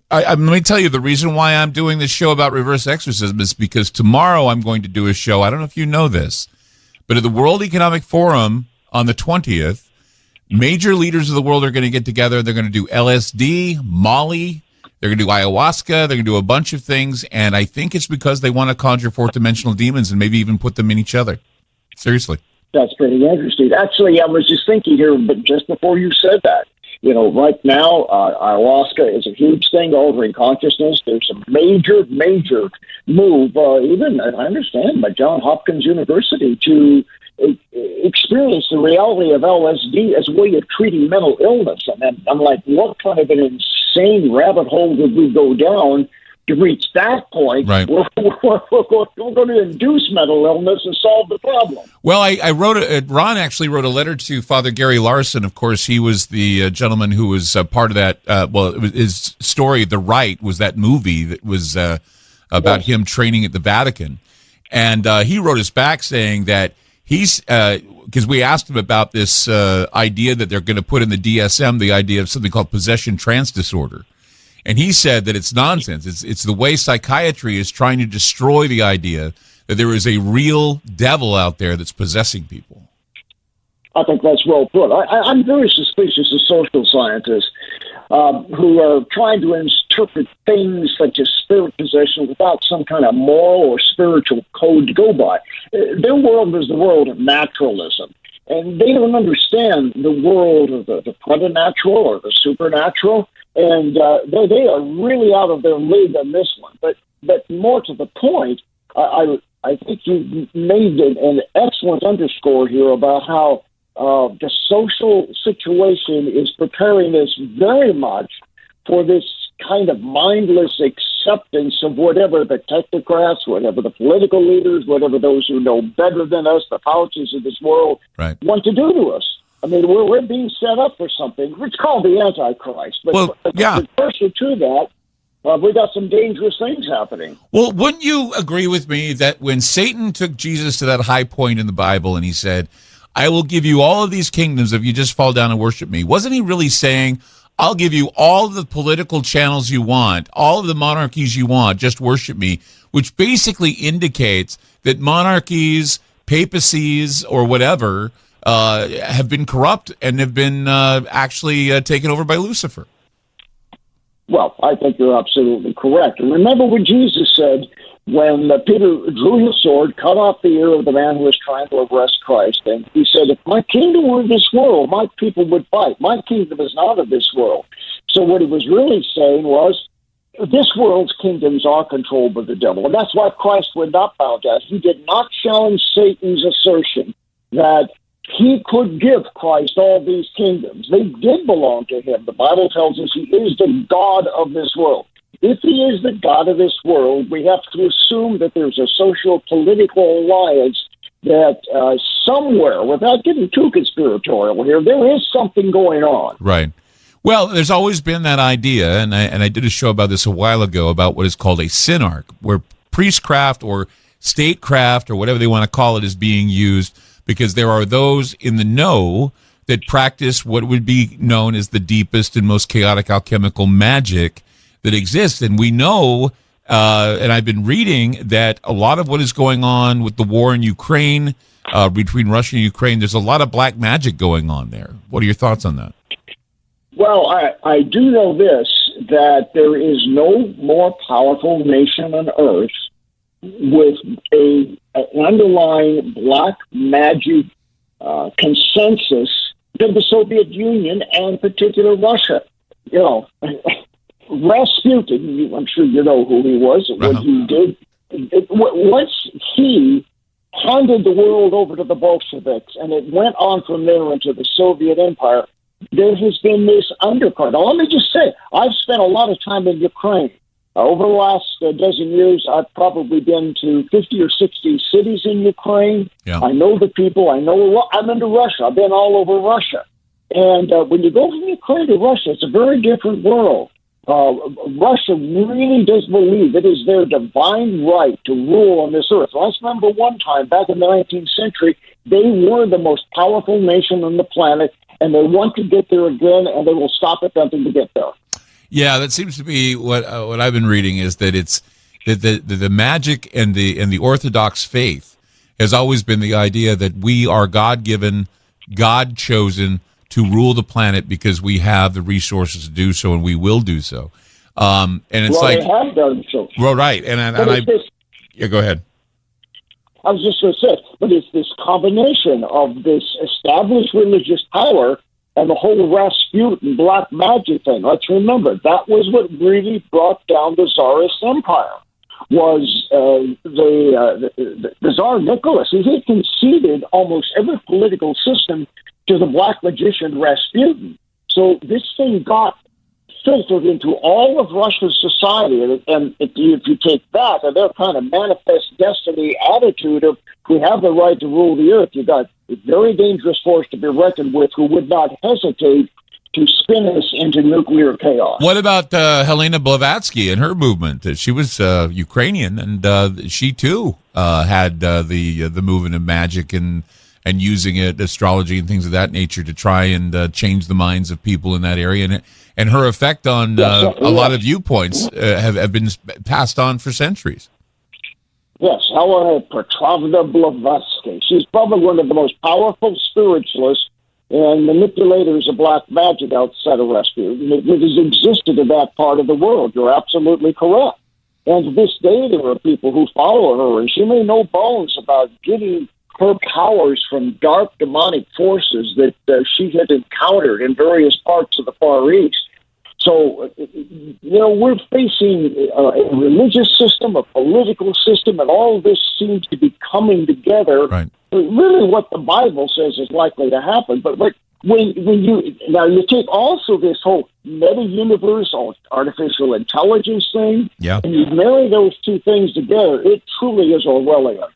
let me tell you, the reason why I'm doing this show about reverse exorcism is because tomorrow I'm going to do a show. I don't know if you know this, but at the World Economic Forum on the 20th, major leaders of the world are going to get together. They're going to do LSD, Molly. They're going to do ayahuasca. They're going to do a bunch of things. And I think it's because they want to conjure fourth-dimensional demons and maybe even put them in each other. Seriously. That's pretty interesting. Actually, I was just thinking here, but just before you said that, you know, right now, ayahuasca is a huge thing, altering consciousness. There's a major move, even, I understand, by Johns Hopkins University to experience the reality of LSD as a way of treating mental illness. And I'm like, what kind of an insane rabbit hole did we go down to reach that point? Right. We're going to induce mental illness and solve the problem. Well, I wrote Ron actually wrote a letter to Father Gary Larson. Of course, he was the gentleman who was part of that. It was his story, The Rite, was that movie that was about him training at the Vatican. And he wrote us back saying that he's, because we asked him about this idea that they're going to put in the DSM, the idea of something called possession trance disorder. And he said that it's nonsense. It's the way psychiatry is trying to destroy the idea that there is a real devil out there that's possessing people. I think that's well put. I'm very suspicious of social scientists who are trying to interpret things such as spirit possession without some kind of moral or spiritual code to go by. Their world is the world of naturalism. And they don't understand the world of the preternatural or the supernatural. And they are really out of their league on this one. But more to the point, I think you made an excellent underscore here about how the social situation is preparing us very much for this kind of mindless acceptance of whatever the technocrats, whatever the political leaders, whatever those who know better than us, the Faucis of this world, want to do to us. I mean, we're being set up for something. It's called the Antichrist. But precursor to that, we got some dangerous things happening. Well, wouldn't you agree with me that when Satan took Jesus to that high point in the Bible and he said, I will give you all of these kingdoms if you just fall down and worship me, wasn't he really saying, I'll give you all the political channels you want, all of the monarchies you want, just worship me, which basically indicates that monarchies, papacies, or whatever have been corrupt and have been actually taken over by Lucifer. Well, I think you're absolutely correct. And remember what Jesus said when Peter drew his sword, cut off the ear of the man who was trying to arrest Christ. And he said, if my kingdom were this world, my people would fight. My kingdom is not of this world. So what he was really saying was, this world's kingdoms are controlled by the devil. And that's why Christ would not bow down. He did not challenge Satan's assertion that he could give Christ all these kingdoms. They did belong to him. The Bible tells us he is the God of this world. If he is the God of this world, we have to assume that there's a social-political alliance that somewhere, without getting too conspiratorial here, there is something going on. Right. Well, there's always been that idea, and I did a show about this a while ago, about what is called a synarch, where priestcraft or statecraft or whatever they want to call it is being used, because there are those in the know that practice what would be known as the deepest and most chaotic alchemical magic that exists. And we know, and I've been reading, that a lot of what is going on with the war in Ukraine, between Russia and Ukraine, there's a lot of black magic going on there. What are your thoughts on that? Well, I do know this, that there is no more powerful nation on earth with an underlying black magic consensus than the Soviet Union and particular Russia. You know, Rasputin, I'm sure you know who he was, what he did. Once he handed the world over to the Bolsheviks, and it went on from there into the Soviet Empire, there has been this undercurrent. Now, let me just say, I've spent a lot of time in Ukraine. Over the last dozen years, I've probably been to 50 or 60 cities in Ukraine. Yeah. I know the people. I'm into Russia. I've been all over Russia. And when you go from Ukraine to Russia, it's a very different world. Russia really does believe it is their divine right to rule on this earth. I remember one time, back in the 19th century, they were the most powerful nation on the planet, and they want to get there again, and they will stop at nothing to get there. Yeah, that seems to be what I've been reading, is that it's that the magic and the Orthodox faith has always been the idea that we are God-given, God-chosen to rule the planet because we have the resources to do so, and we will do so. And it's they have done so. Well, right, yeah, go ahead. I was just going to say, but it's this combination of this established religious power and the whole Rasputin black magic thing. Let's remember, that was what really brought down the Tsarist Empire, was the Tsar Nicholas. He had conceded almost every political system to the black magician Rasputin. So this thing got filtered into all of Russia's society, and if you take that and their kind of manifest destiny attitude of we have the right to rule the earth, you got a very dangerous force to be reckoned with who would not hesitate to spin us into nuclear chaos. What about Helena Blavatsky and her movement? She was Ukrainian, and she too had the movement of magic and using it, astrology and things of that nature, to try and change the minds of people in that area. And her effect on a lot of viewpoints have been passed on for centuries. Yes, Helena Petrovna Blavatsky. She's probably one of the most powerful spiritualists and manipulators of black magic outside of Rasputin that has existed in that part of the world. You're absolutely correct. And to this day, there are people who follow her, and she made no bones about getting her powers from dark demonic forces that she had encountered in various parts of the Far East. So, we're facing a religious system, a political system, and all of this seems to be coming together. Right. Really what the Bible says is likely to happen. But when you take also this whole meta-universe, artificial intelligence thing, and you marry those two things together, it truly is Orwellian.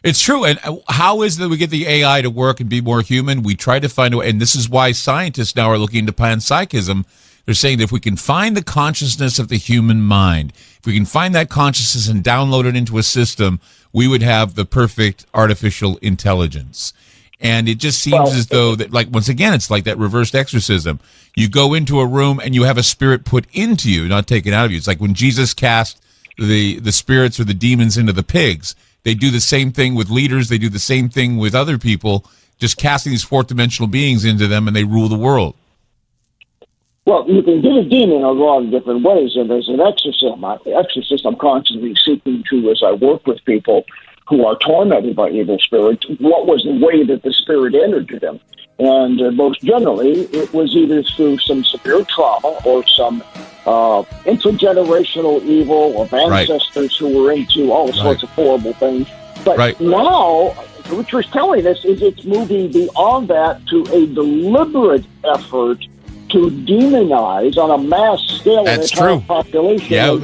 It's true. And how is it that we get the AI to work and be more human? We try to find a way, and this is why scientists now are looking into panpsychism. They're saying that if we can find the consciousness of the human mind, if we can find that consciousness and download it into a system, we would have the perfect artificial intelligence. And it just seems as though that, like, once again, it's like that reversed exorcism. You go into a room and you have a spirit put into you, not taken out of you. It's like when Jesus cast the spirits or the demons into the pigs. They do the same thing with leaders. They do the same thing with other people, just casting these fourth dimensional beings into them, and they rule the world. Well, you can get a demon a lot of different ways, and as an exorcist, I'm constantly seeking to, as I work with people who are tormented by evil spirits, what was the way that the spirit entered to them. And most generally, it was either through some severe trauma or some intergenerational evil of ancestors who were into all sorts of horrible things. But now, what you're telling us is it's moving beyond that to a deliberate effort to demonize on a mass scale an entire population. Yeah,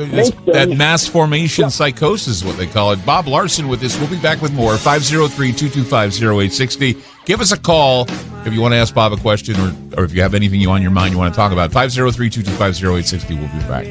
that mass formation psychosis is what they call it. Bob Larson with this. We'll be back with more. 503-225-0860. Give us a call if you want to ask Bob a question or if you have anything on your mind you want to talk about. 503-225-0860. We'll be back.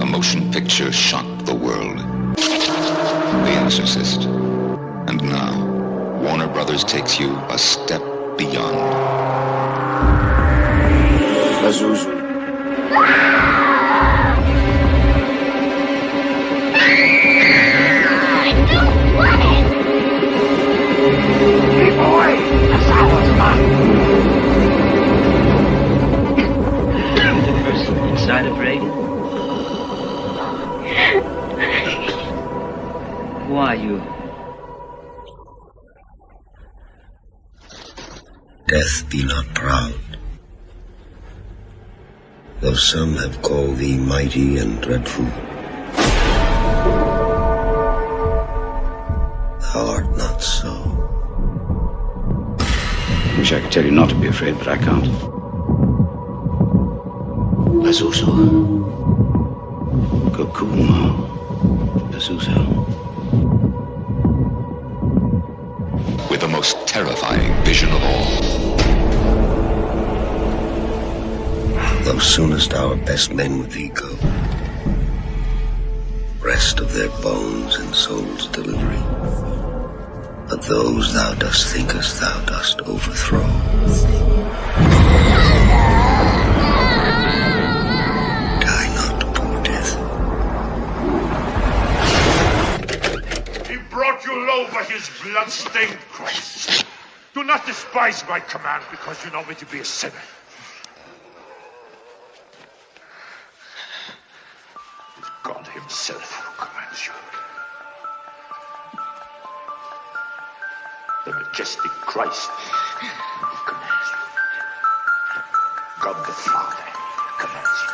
A motion picture shocked the world. The Exorcist. And now, Warner Brothers takes you a step beyond. Azusa. Keep away! The silence mine! The person inside of Reagan? Who are you? Death, be not proud. Though some have called thee mighty and dreadful, thou art not so. Wish I could tell you not to be afraid, but I can't. Azusa. Kokuma. Azusa. With the most terrifying vision of all. Thou soonest our best men with thee go, rest of their bones and souls delivery. But those thou dost thinkest thou dost overthrow. Die not, poor death. He brought you low by his blood-stained cross. Do not despise my command because you know me to be a sinner. It's God himself who commands you. The majestic Christ commands you. God the Father commands you.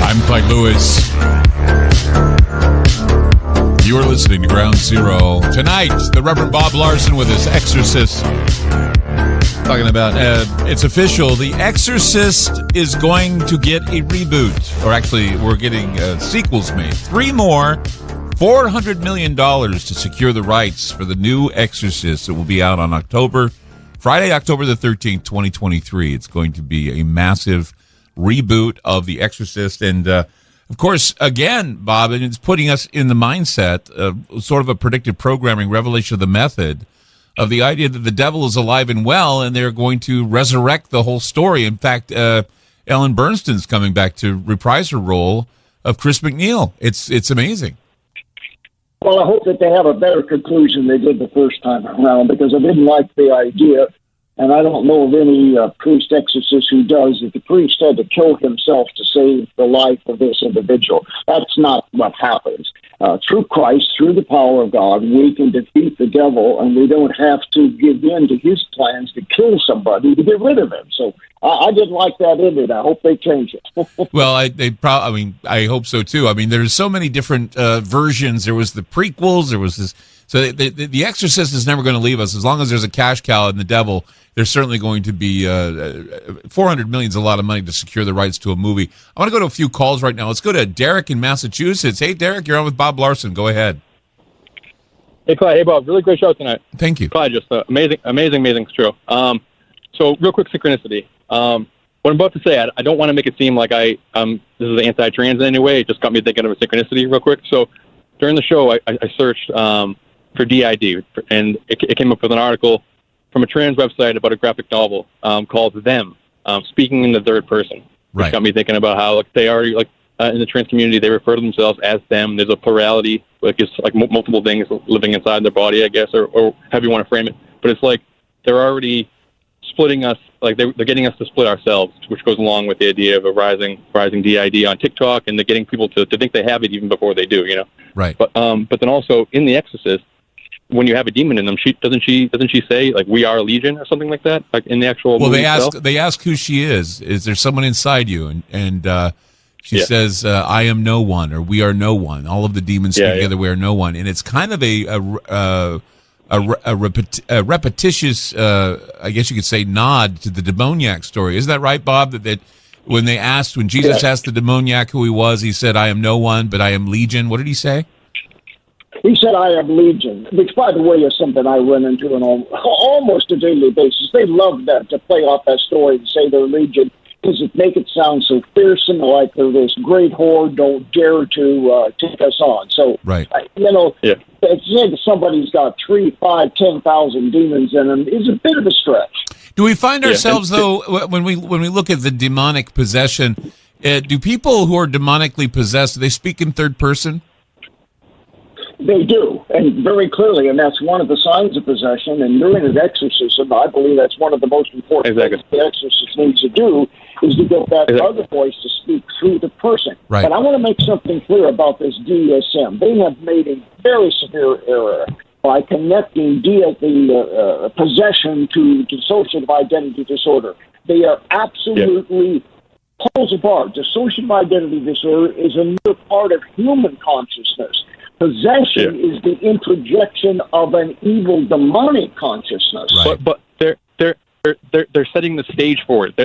I'm Clyde Lewis. You're listening to Ground Zero. Tonight, the Reverend Bob Larson with his Exorcist. Talking about, it's official, The Exorcist is going to get a reboot. Or actually, we're getting sequels made. 3 more, $400 million to secure the rights for the new Exorcist. It will be out on Friday, October the 13th, 2023. It's going to be a massive reboot of The Exorcist. And, of course, again, Bob, and it's putting us in the mindset of sort of a predictive programming, revelation of the method, of the idea that the devil is alive and well, and they're going to resurrect the whole story. In fact, Ellen Bernstein's coming back to reprise her role of Chris McNeil. It's amazing. Well, I hope that they have a better conclusion than they did the first time around, because I didn't like the idea. And I don't know of any priest exorcist who does, that the priest had to kill himself to save the life of this individual. That's not what happens. Through Christ, through the power of God, we can defeat the devil, and we don't have to give in to his plans to kill somebody to get rid of him. So I didn't like that in it. I hope they change it. Well, I hope so too. I mean, there's so many different versions. There was the prequels. There was So the Exorcist is never going to leave us. As long as there's a cash cow in the devil, there's certainly going to be $400 million is a lot of money to secure the rights to a movie. I want to go to a few calls right now. Let's go to Derek in Massachusetts. Hey, Derek, you're on with Bob Larson. Go ahead. Hey, Clyde. Hey, Bob. Really great show tonight. Thank you. Clyde, just amazing show. So real quick synchronicity. What I'm about to say, I don't want to make it seem like this is anti-trans in any way. It just got me thinking of a synchronicity real quick. So during the show, I searched for DID, and it came up with an article from a trans website about a graphic novel called Them, speaking in the third person. Which got me thinking about how they already, in the trans community, they refer to themselves as them. There's a plurality, it's like multiple things living inside their body, I guess, or however you want to frame it. But it's like they're already splitting us, they're getting us to split ourselves, which goes along with the idea of a rising DID on TikTok, and they're getting people to think they have it even before they do, Right. But then also in The Exorcist, when you have a demon in them, doesn't she say we are legion or something like that? Like in the actual movie itself? They ask who she is. Is there someone inside you? And she says, "I am no one," or "We are no one." All of the demons speak together. We are no one, and it's kind of a repetitious, I guess you could say, nod to the demoniac story. Isn't that right, Bob? That when Jesus asked the demoniac who he was, he said, "I am no one, but I am legion." What did he say? He said, "I am legion," which, by the way, is something I run into on almost a daily basis. They love that, to play off that story and say they're legion, because it make it sound so fearsome, like they're this great horde, don't dare to take us on. So, right. To say that somebody's got 3, 5, 10,000 demons in them is a bit of a stretch. Do we find ourselves, though, when we look at the demonic possession, do people who are demonically possessed, do they speak in third person? They do, and very clearly, and that's one of the signs of possession. And during an exorcism, I believe that's one of the most important things the exorcist needs to do, is to get that other voice to speak through the person. Right. And I want to make something clear about this DSM. They have made a very severe error by connecting the possession to dissociative identity disorder. They are absolutely poles apart. Dissociative identity disorder is another part of human consciousness. Possession is the introjection of an evil demonic consciousness. Right. But they're setting the stage for it.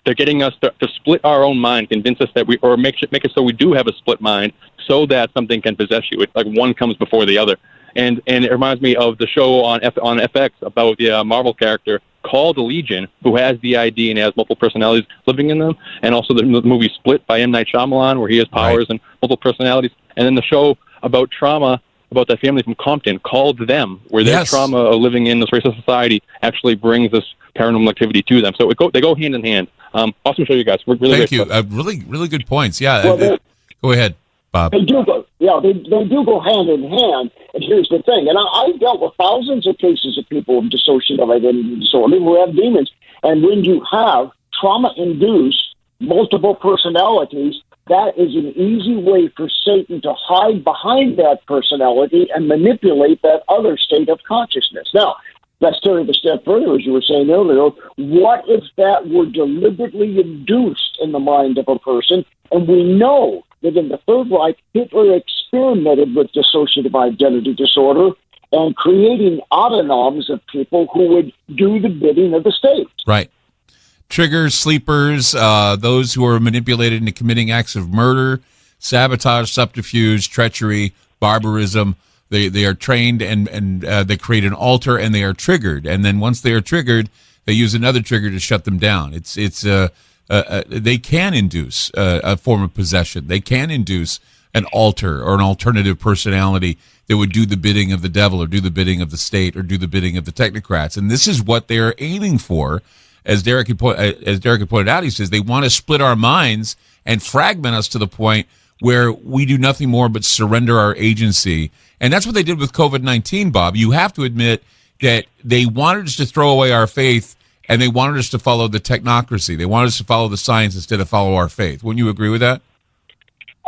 They're getting us to split our own mind, convince us that make it so we do have a split mind, so that something can possess you. It's like one comes before the other. And it reminds me of the show on FX about the Marvel character called Legion, who has DID and has multiple personalities living in them, and also the movie Split by M. Night Shyamalan, where he has powers and multiple personalities, and then the show about trauma, about that family from Compton called Them, where their trauma of living in this racist society actually brings this paranormal activity to them. So they go hand in hand. Awesome show, you guys. We're really Thank you. Really good points. Yeah. Well, go ahead, Bob. They do go. Yeah, they do go hand in hand. And here's the thing. And I've dealt with thousands of cases of people with dissociative identity disorder who have demons. And when you have trauma-induced multiple personalities, that is an easy way for Satan to hide behind that personality and manipulate that other state of consciousness. Now, let's take it a step further, as you were saying earlier. What if that were deliberately induced in the mind of a person? And we know that in the Third Reich, Hitler experimented with dissociative identity disorder and creating autonoms of people who would do the bidding of the state. Right. Triggers, sleepers, those who are manipulated into committing acts of murder, sabotage, subterfuge, treachery, barbarism. They are trained and they create an altar and they are triggered. And then once they are triggered, they use another trigger to shut them down. They can induce a form of possession. They can induce an alter or an alternative personality that would do the bidding of the devil or do the bidding of the state or do the bidding of the technocrats. And this is what they're aiming for. As Derek had pointed out, he says they want to split our minds and fragment us to the point where we do nothing more but surrender our agency. And that's what they did with COVID-19, Bob. You have to admit that they wanted us to throw away our faith and they wanted us to follow the technocracy. They wanted us to follow the science instead of follow our faith. Wouldn't you agree with that?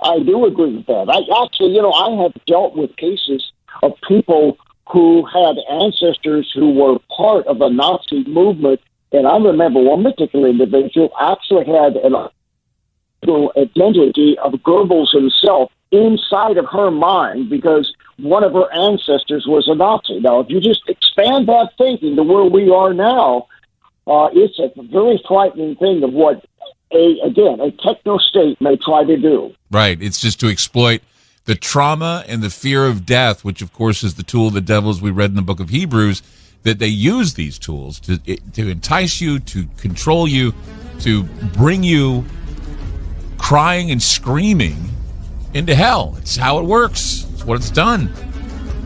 I do agree with that. I have dealt with cases of people who had ancestors who were part of the Nazi movement. And I remember one particular individual actually had an identity of Goebbels himself inside of her mind because one of her ancestors was a Nazi. Now, if you just expand that thinking to where we are now, it's a very frightening thing of what a techno-state may try to do. Right. It's just to exploit the trauma and the fear of death, which, of course, is the tool of the devil, as we read in the book of Hebrews, that they use these tools to entice you, to control you, to bring you crying and screaming into hell. It's how it works. It's what it's done.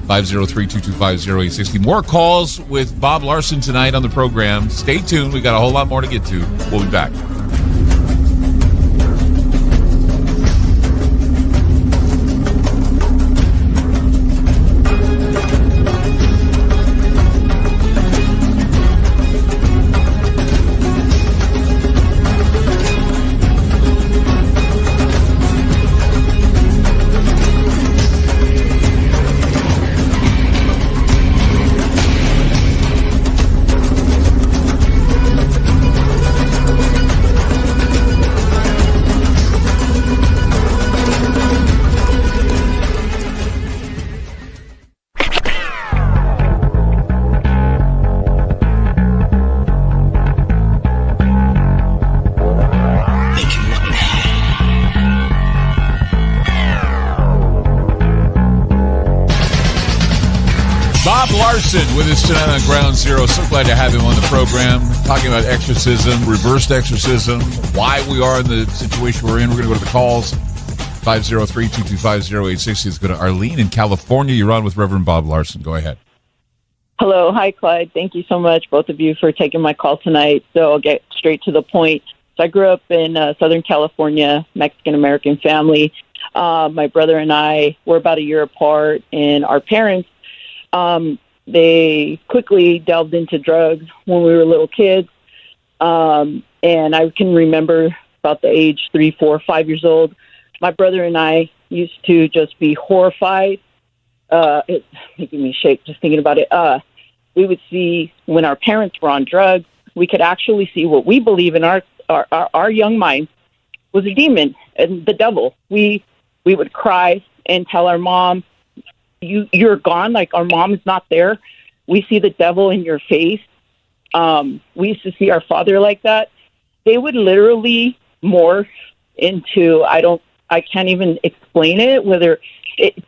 503-225-0860. More calls with Bob Larson tonight on the program. Stay tuned. We got a whole lot more to get to. We'll be back. With us tonight on Ground Zero. So glad to have him on the program, talking about exorcism, reversed exorcism, why we are in the situation we're in. We're going to go to the calls. 503-225-0860. Let's go to Arlene in California. You're on with Reverend Bob Larson. Go ahead. Hello. Hi, Clyde. Thank you so much, both of you, for taking my call tonight. So I'll get straight to the point. So I grew up in Southern California, Mexican-American family. My brother and I were about a year apart, and our parents, they quickly delved into drugs when we were little kids. And I can remember about the age 3, 4, 5 years old, my brother and I used to just be horrified. It's making me shake just thinking about it. We would see when our parents were on drugs, we could actually see what we believe in our young minds was a demon and the devil. We would cry and tell our mom, you're gone, like our mom is not there. We see the devil in your face. We used to see our father like that. They would literally morph into, I can't even explain it, whether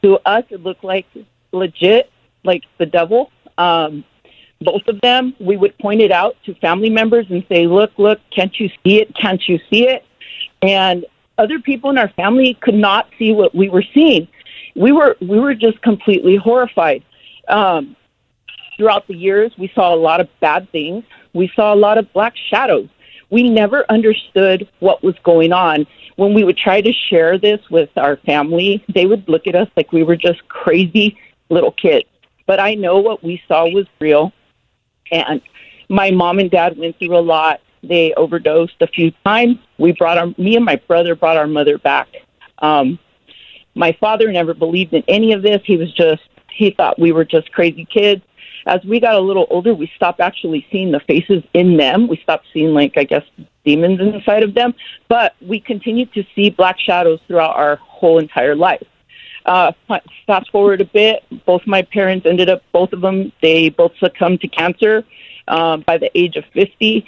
to us it looked like legit, like the devil. Both of them, we would point it out to family members and say, look, can't you see it? Can't you see it? And other people in our family could not see what we were seeing. We were just completely horrified. Throughout the years, we saw a lot of bad things. We saw a lot of black shadows. We never understood what was going on. When we would try to share this with our family, they would look at us like we were just crazy little kids. But I know what we saw was real. And my mom and dad went through a lot. They overdosed a few times. Me and my brother brought our mother back. My father never believed in any of this. He thought we were just crazy kids. As we got a little older, we stopped actually seeing the faces in them. We stopped seeing, demons inside of them. But we continued to see black shadows throughout our whole entire life. Fast forward a bit, both my parents both of them, they both succumbed to cancer by the age of 50.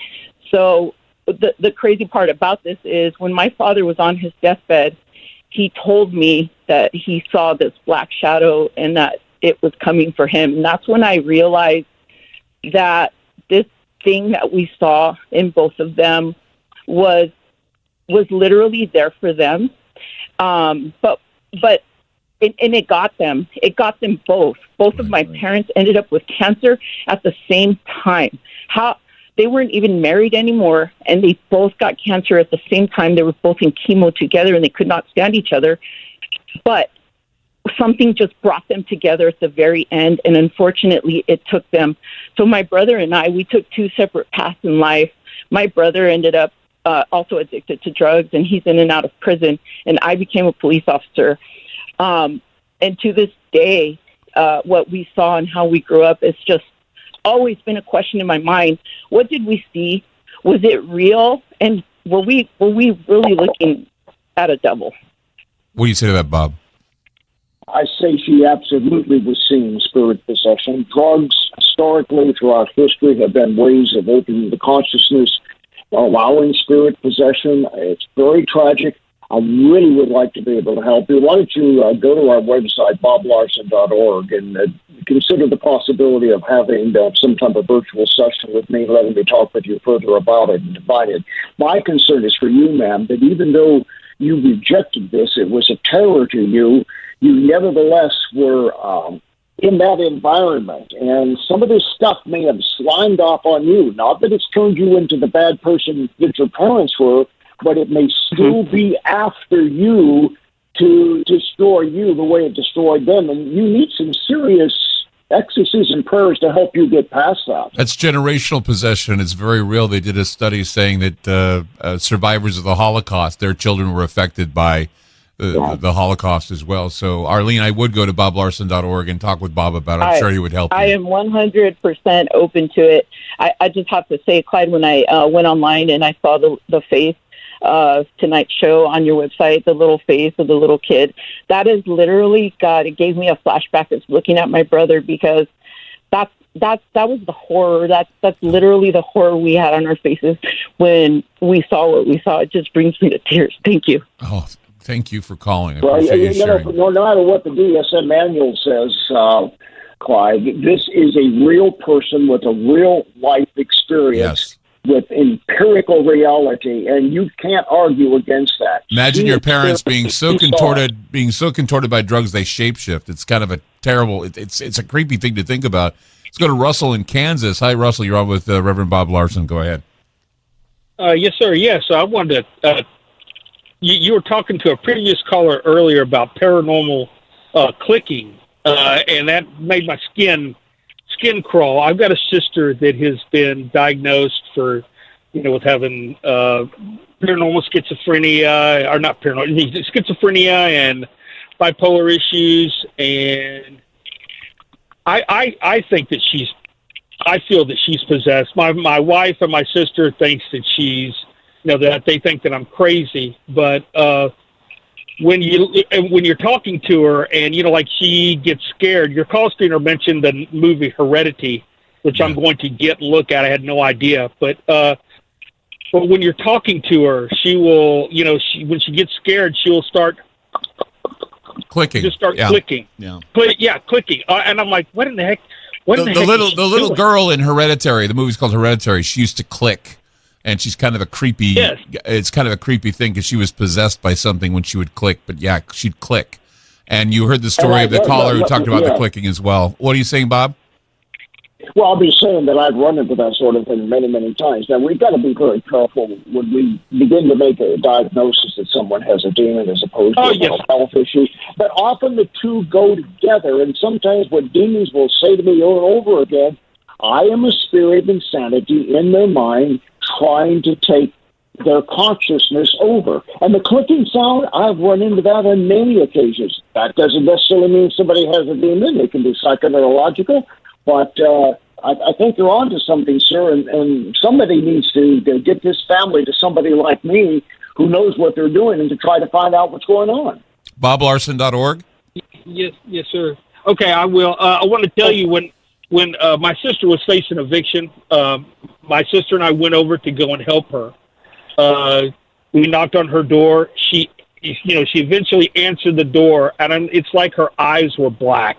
So the crazy part about this is when my father was on his deathbed, he told me that he saw this black shadow and that it was coming for him. And that's when I realized that this thing that we saw in both of them was literally there for them. But it got them. It got them both. Both of my parents ended up with cancer at the same time. They weren't even married anymore, and they both got cancer at the same time. They were both in chemo together, and they could not stand each other. But something just brought them together at the very end, and unfortunately, it took them. So my brother and I, we took two separate paths in life. My brother ended up also addicted to drugs, and he's in and out of prison, and I became a police officer. And to this day, what we saw and how we grew up is just always been a question in my mind. What did we see? Was it real? And were we really looking at a devil? What do you say to that, Bob? I say she absolutely was seeing spirit possession. Drugs, historically, throughout history, have been ways of opening the consciousness, allowing spirit possession. It's very tragic. I really would like to be able to help you. Why don't you go to our website, boblarson.org, and consider the possibility of having some type of virtual session with me, letting me talk with you further about it and define it. My concern is for you, ma'am, that even though you rejected this, it was a terror to you, you nevertheless were in that environment. And some of this stuff may have slimed off on you. Not that it's turned you into the bad person that your parents were, but it may still be after you to destroy you the way it destroyed them. And you need some serious exorcism prayers to help you get past that. That's generational possession. It's very real. They did a study saying that survivors of the Holocaust, their children were affected by the Holocaust as well. So, Arlene, I would go to boblarson.org and talk with Bob about it. I'm sure he would help you. I am 100% open to it. I just have to say, Clyde, when I went online and I saw the face tonight's show on your website, the little face of the little kid, that is literally, God, it gave me a flashback of looking at my brother, because that was the horror. That's literally the horror we had on our faces when we saw what we saw. It just brings me to tears. Thank you. Oh, thank you for calling. I well, appreciate you sharing. No matter what the DSM manual says, Clyde, this is a real person with a real life experience. Yes. With empirical reality, and you can't argue against that. Imagine your parents being so contorted by drugs they shapeshift. It's kind of a terrible. It's a creepy thing to think about. Let's go to Russell in Kansas. Hi, Russell. You're on with Reverend Bob Larson. Go ahead. Yes, sir. Yes, I wanted to. You were talking to a previous caller earlier about paranormal clicking, and that made my skin crawl. I've got a sister that has been diagnosed for, with having paranormal schizophrenia, or not paranormal, schizophrenia and bipolar issues. And I think that I feel that she's possessed. My wife and my sister thinks that she's, that they think that I'm crazy. But when you're talking to her and, like she gets scared, your call screener mentioned the movie Heredity, which I'm going to look at. I had no idea. But when you're talking to her, she will, when she gets scared, she will start clicking. Just start clicking. Yeah. Clicking. And I'm like, what in the heck? The little girl in Hereditary, the movie's called Hereditary, she used to click. And she's kind of a creepy. Yes. It's kind of a creepy thing because she was possessed by something when she would click. But yeah, she'd click. And you heard the story of the caller who talked about the clicking as well. What are you saying, Bob? Well, I'll be saying that I've run into that sort of thing many, many times. Now, we've got to be very careful when we begin to make a diagnosis that someone has a demon as opposed to a mental health issue. But often the two go together. And sometimes what demons will say to me over and over again, I am a spirit of insanity in their mind, trying to take their consciousness over. And the clicking sound, I've run into that on many occasions. That doesn't necessarily mean somebody has a demon. It can be psychoneurological. But I think you're on to something, sir, and somebody needs to get this family to somebody like me who knows what they're doing and to try to find out what's going on. BobLarson.org? Yes, sir. Okay, I will. I want to tell you when my sister was facing eviction, my sister and I went over to go and help her. We knocked on her door. She eventually answered the door, and it's like her eyes were black.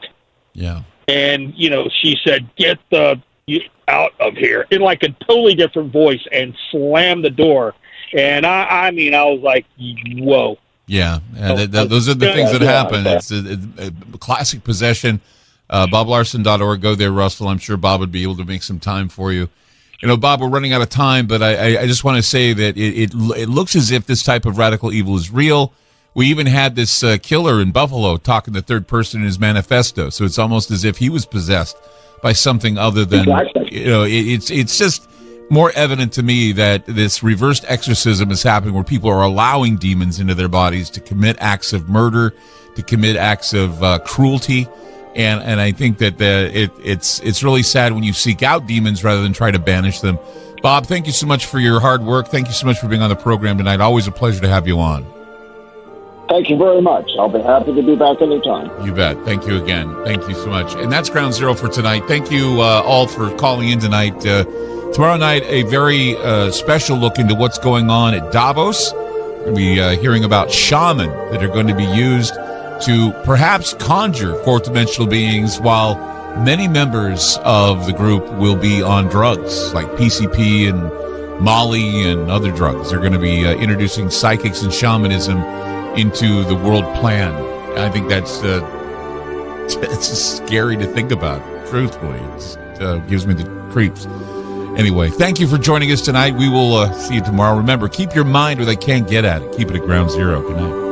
Yeah. And, she said, get you out of here, in like a totally different voice, and slammed the door. And I was like, whoa. Yeah, those are the things that happen. It's a classic possession. BobLarson.org. Go there, Russell. I'm sure Bob would be able to make some time for you. Bob, we're running out of time, but I just want to say that it looks as if this type of radical evil is real. We even had this killer in Buffalo talking the third person in his manifesto, so it's almost as if he was possessed by something other than, it's just more evident to me that this reversed exorcism is happening where people are allowing demons into their bodies to commit acts of murder, to commit acts of cruelty. And I think that it's really sad when you seek out demons rather than try to banish them. Bob, thank you so much for your hard work. Thank you so much for being on the program tonight. Always a pleasure to have you on. Thank you very much. I'll be happy to be back anytime. You bet. Thank you again. Thank you so much. And that's Ground Zero for tonight. Thank you all for calling in tonight. Tomorrow night, a very special look into what's going on at Davos. We're going to be hearing about shaman that are going to be used to perhaps conjure fourth-dimensional beings, while many members of the group will be on drugs like PCP and Molly and other drugs. They're going to be introducing psychics and shamanism into the world plan. I think that's it's scary to think about, truthfully. It gives me the creeps. Anyway, thank you for joining us tonight. We will see you tomorrow. Remember, keep your mind where they can't get at it. Keep it at Ground Zero. Good night.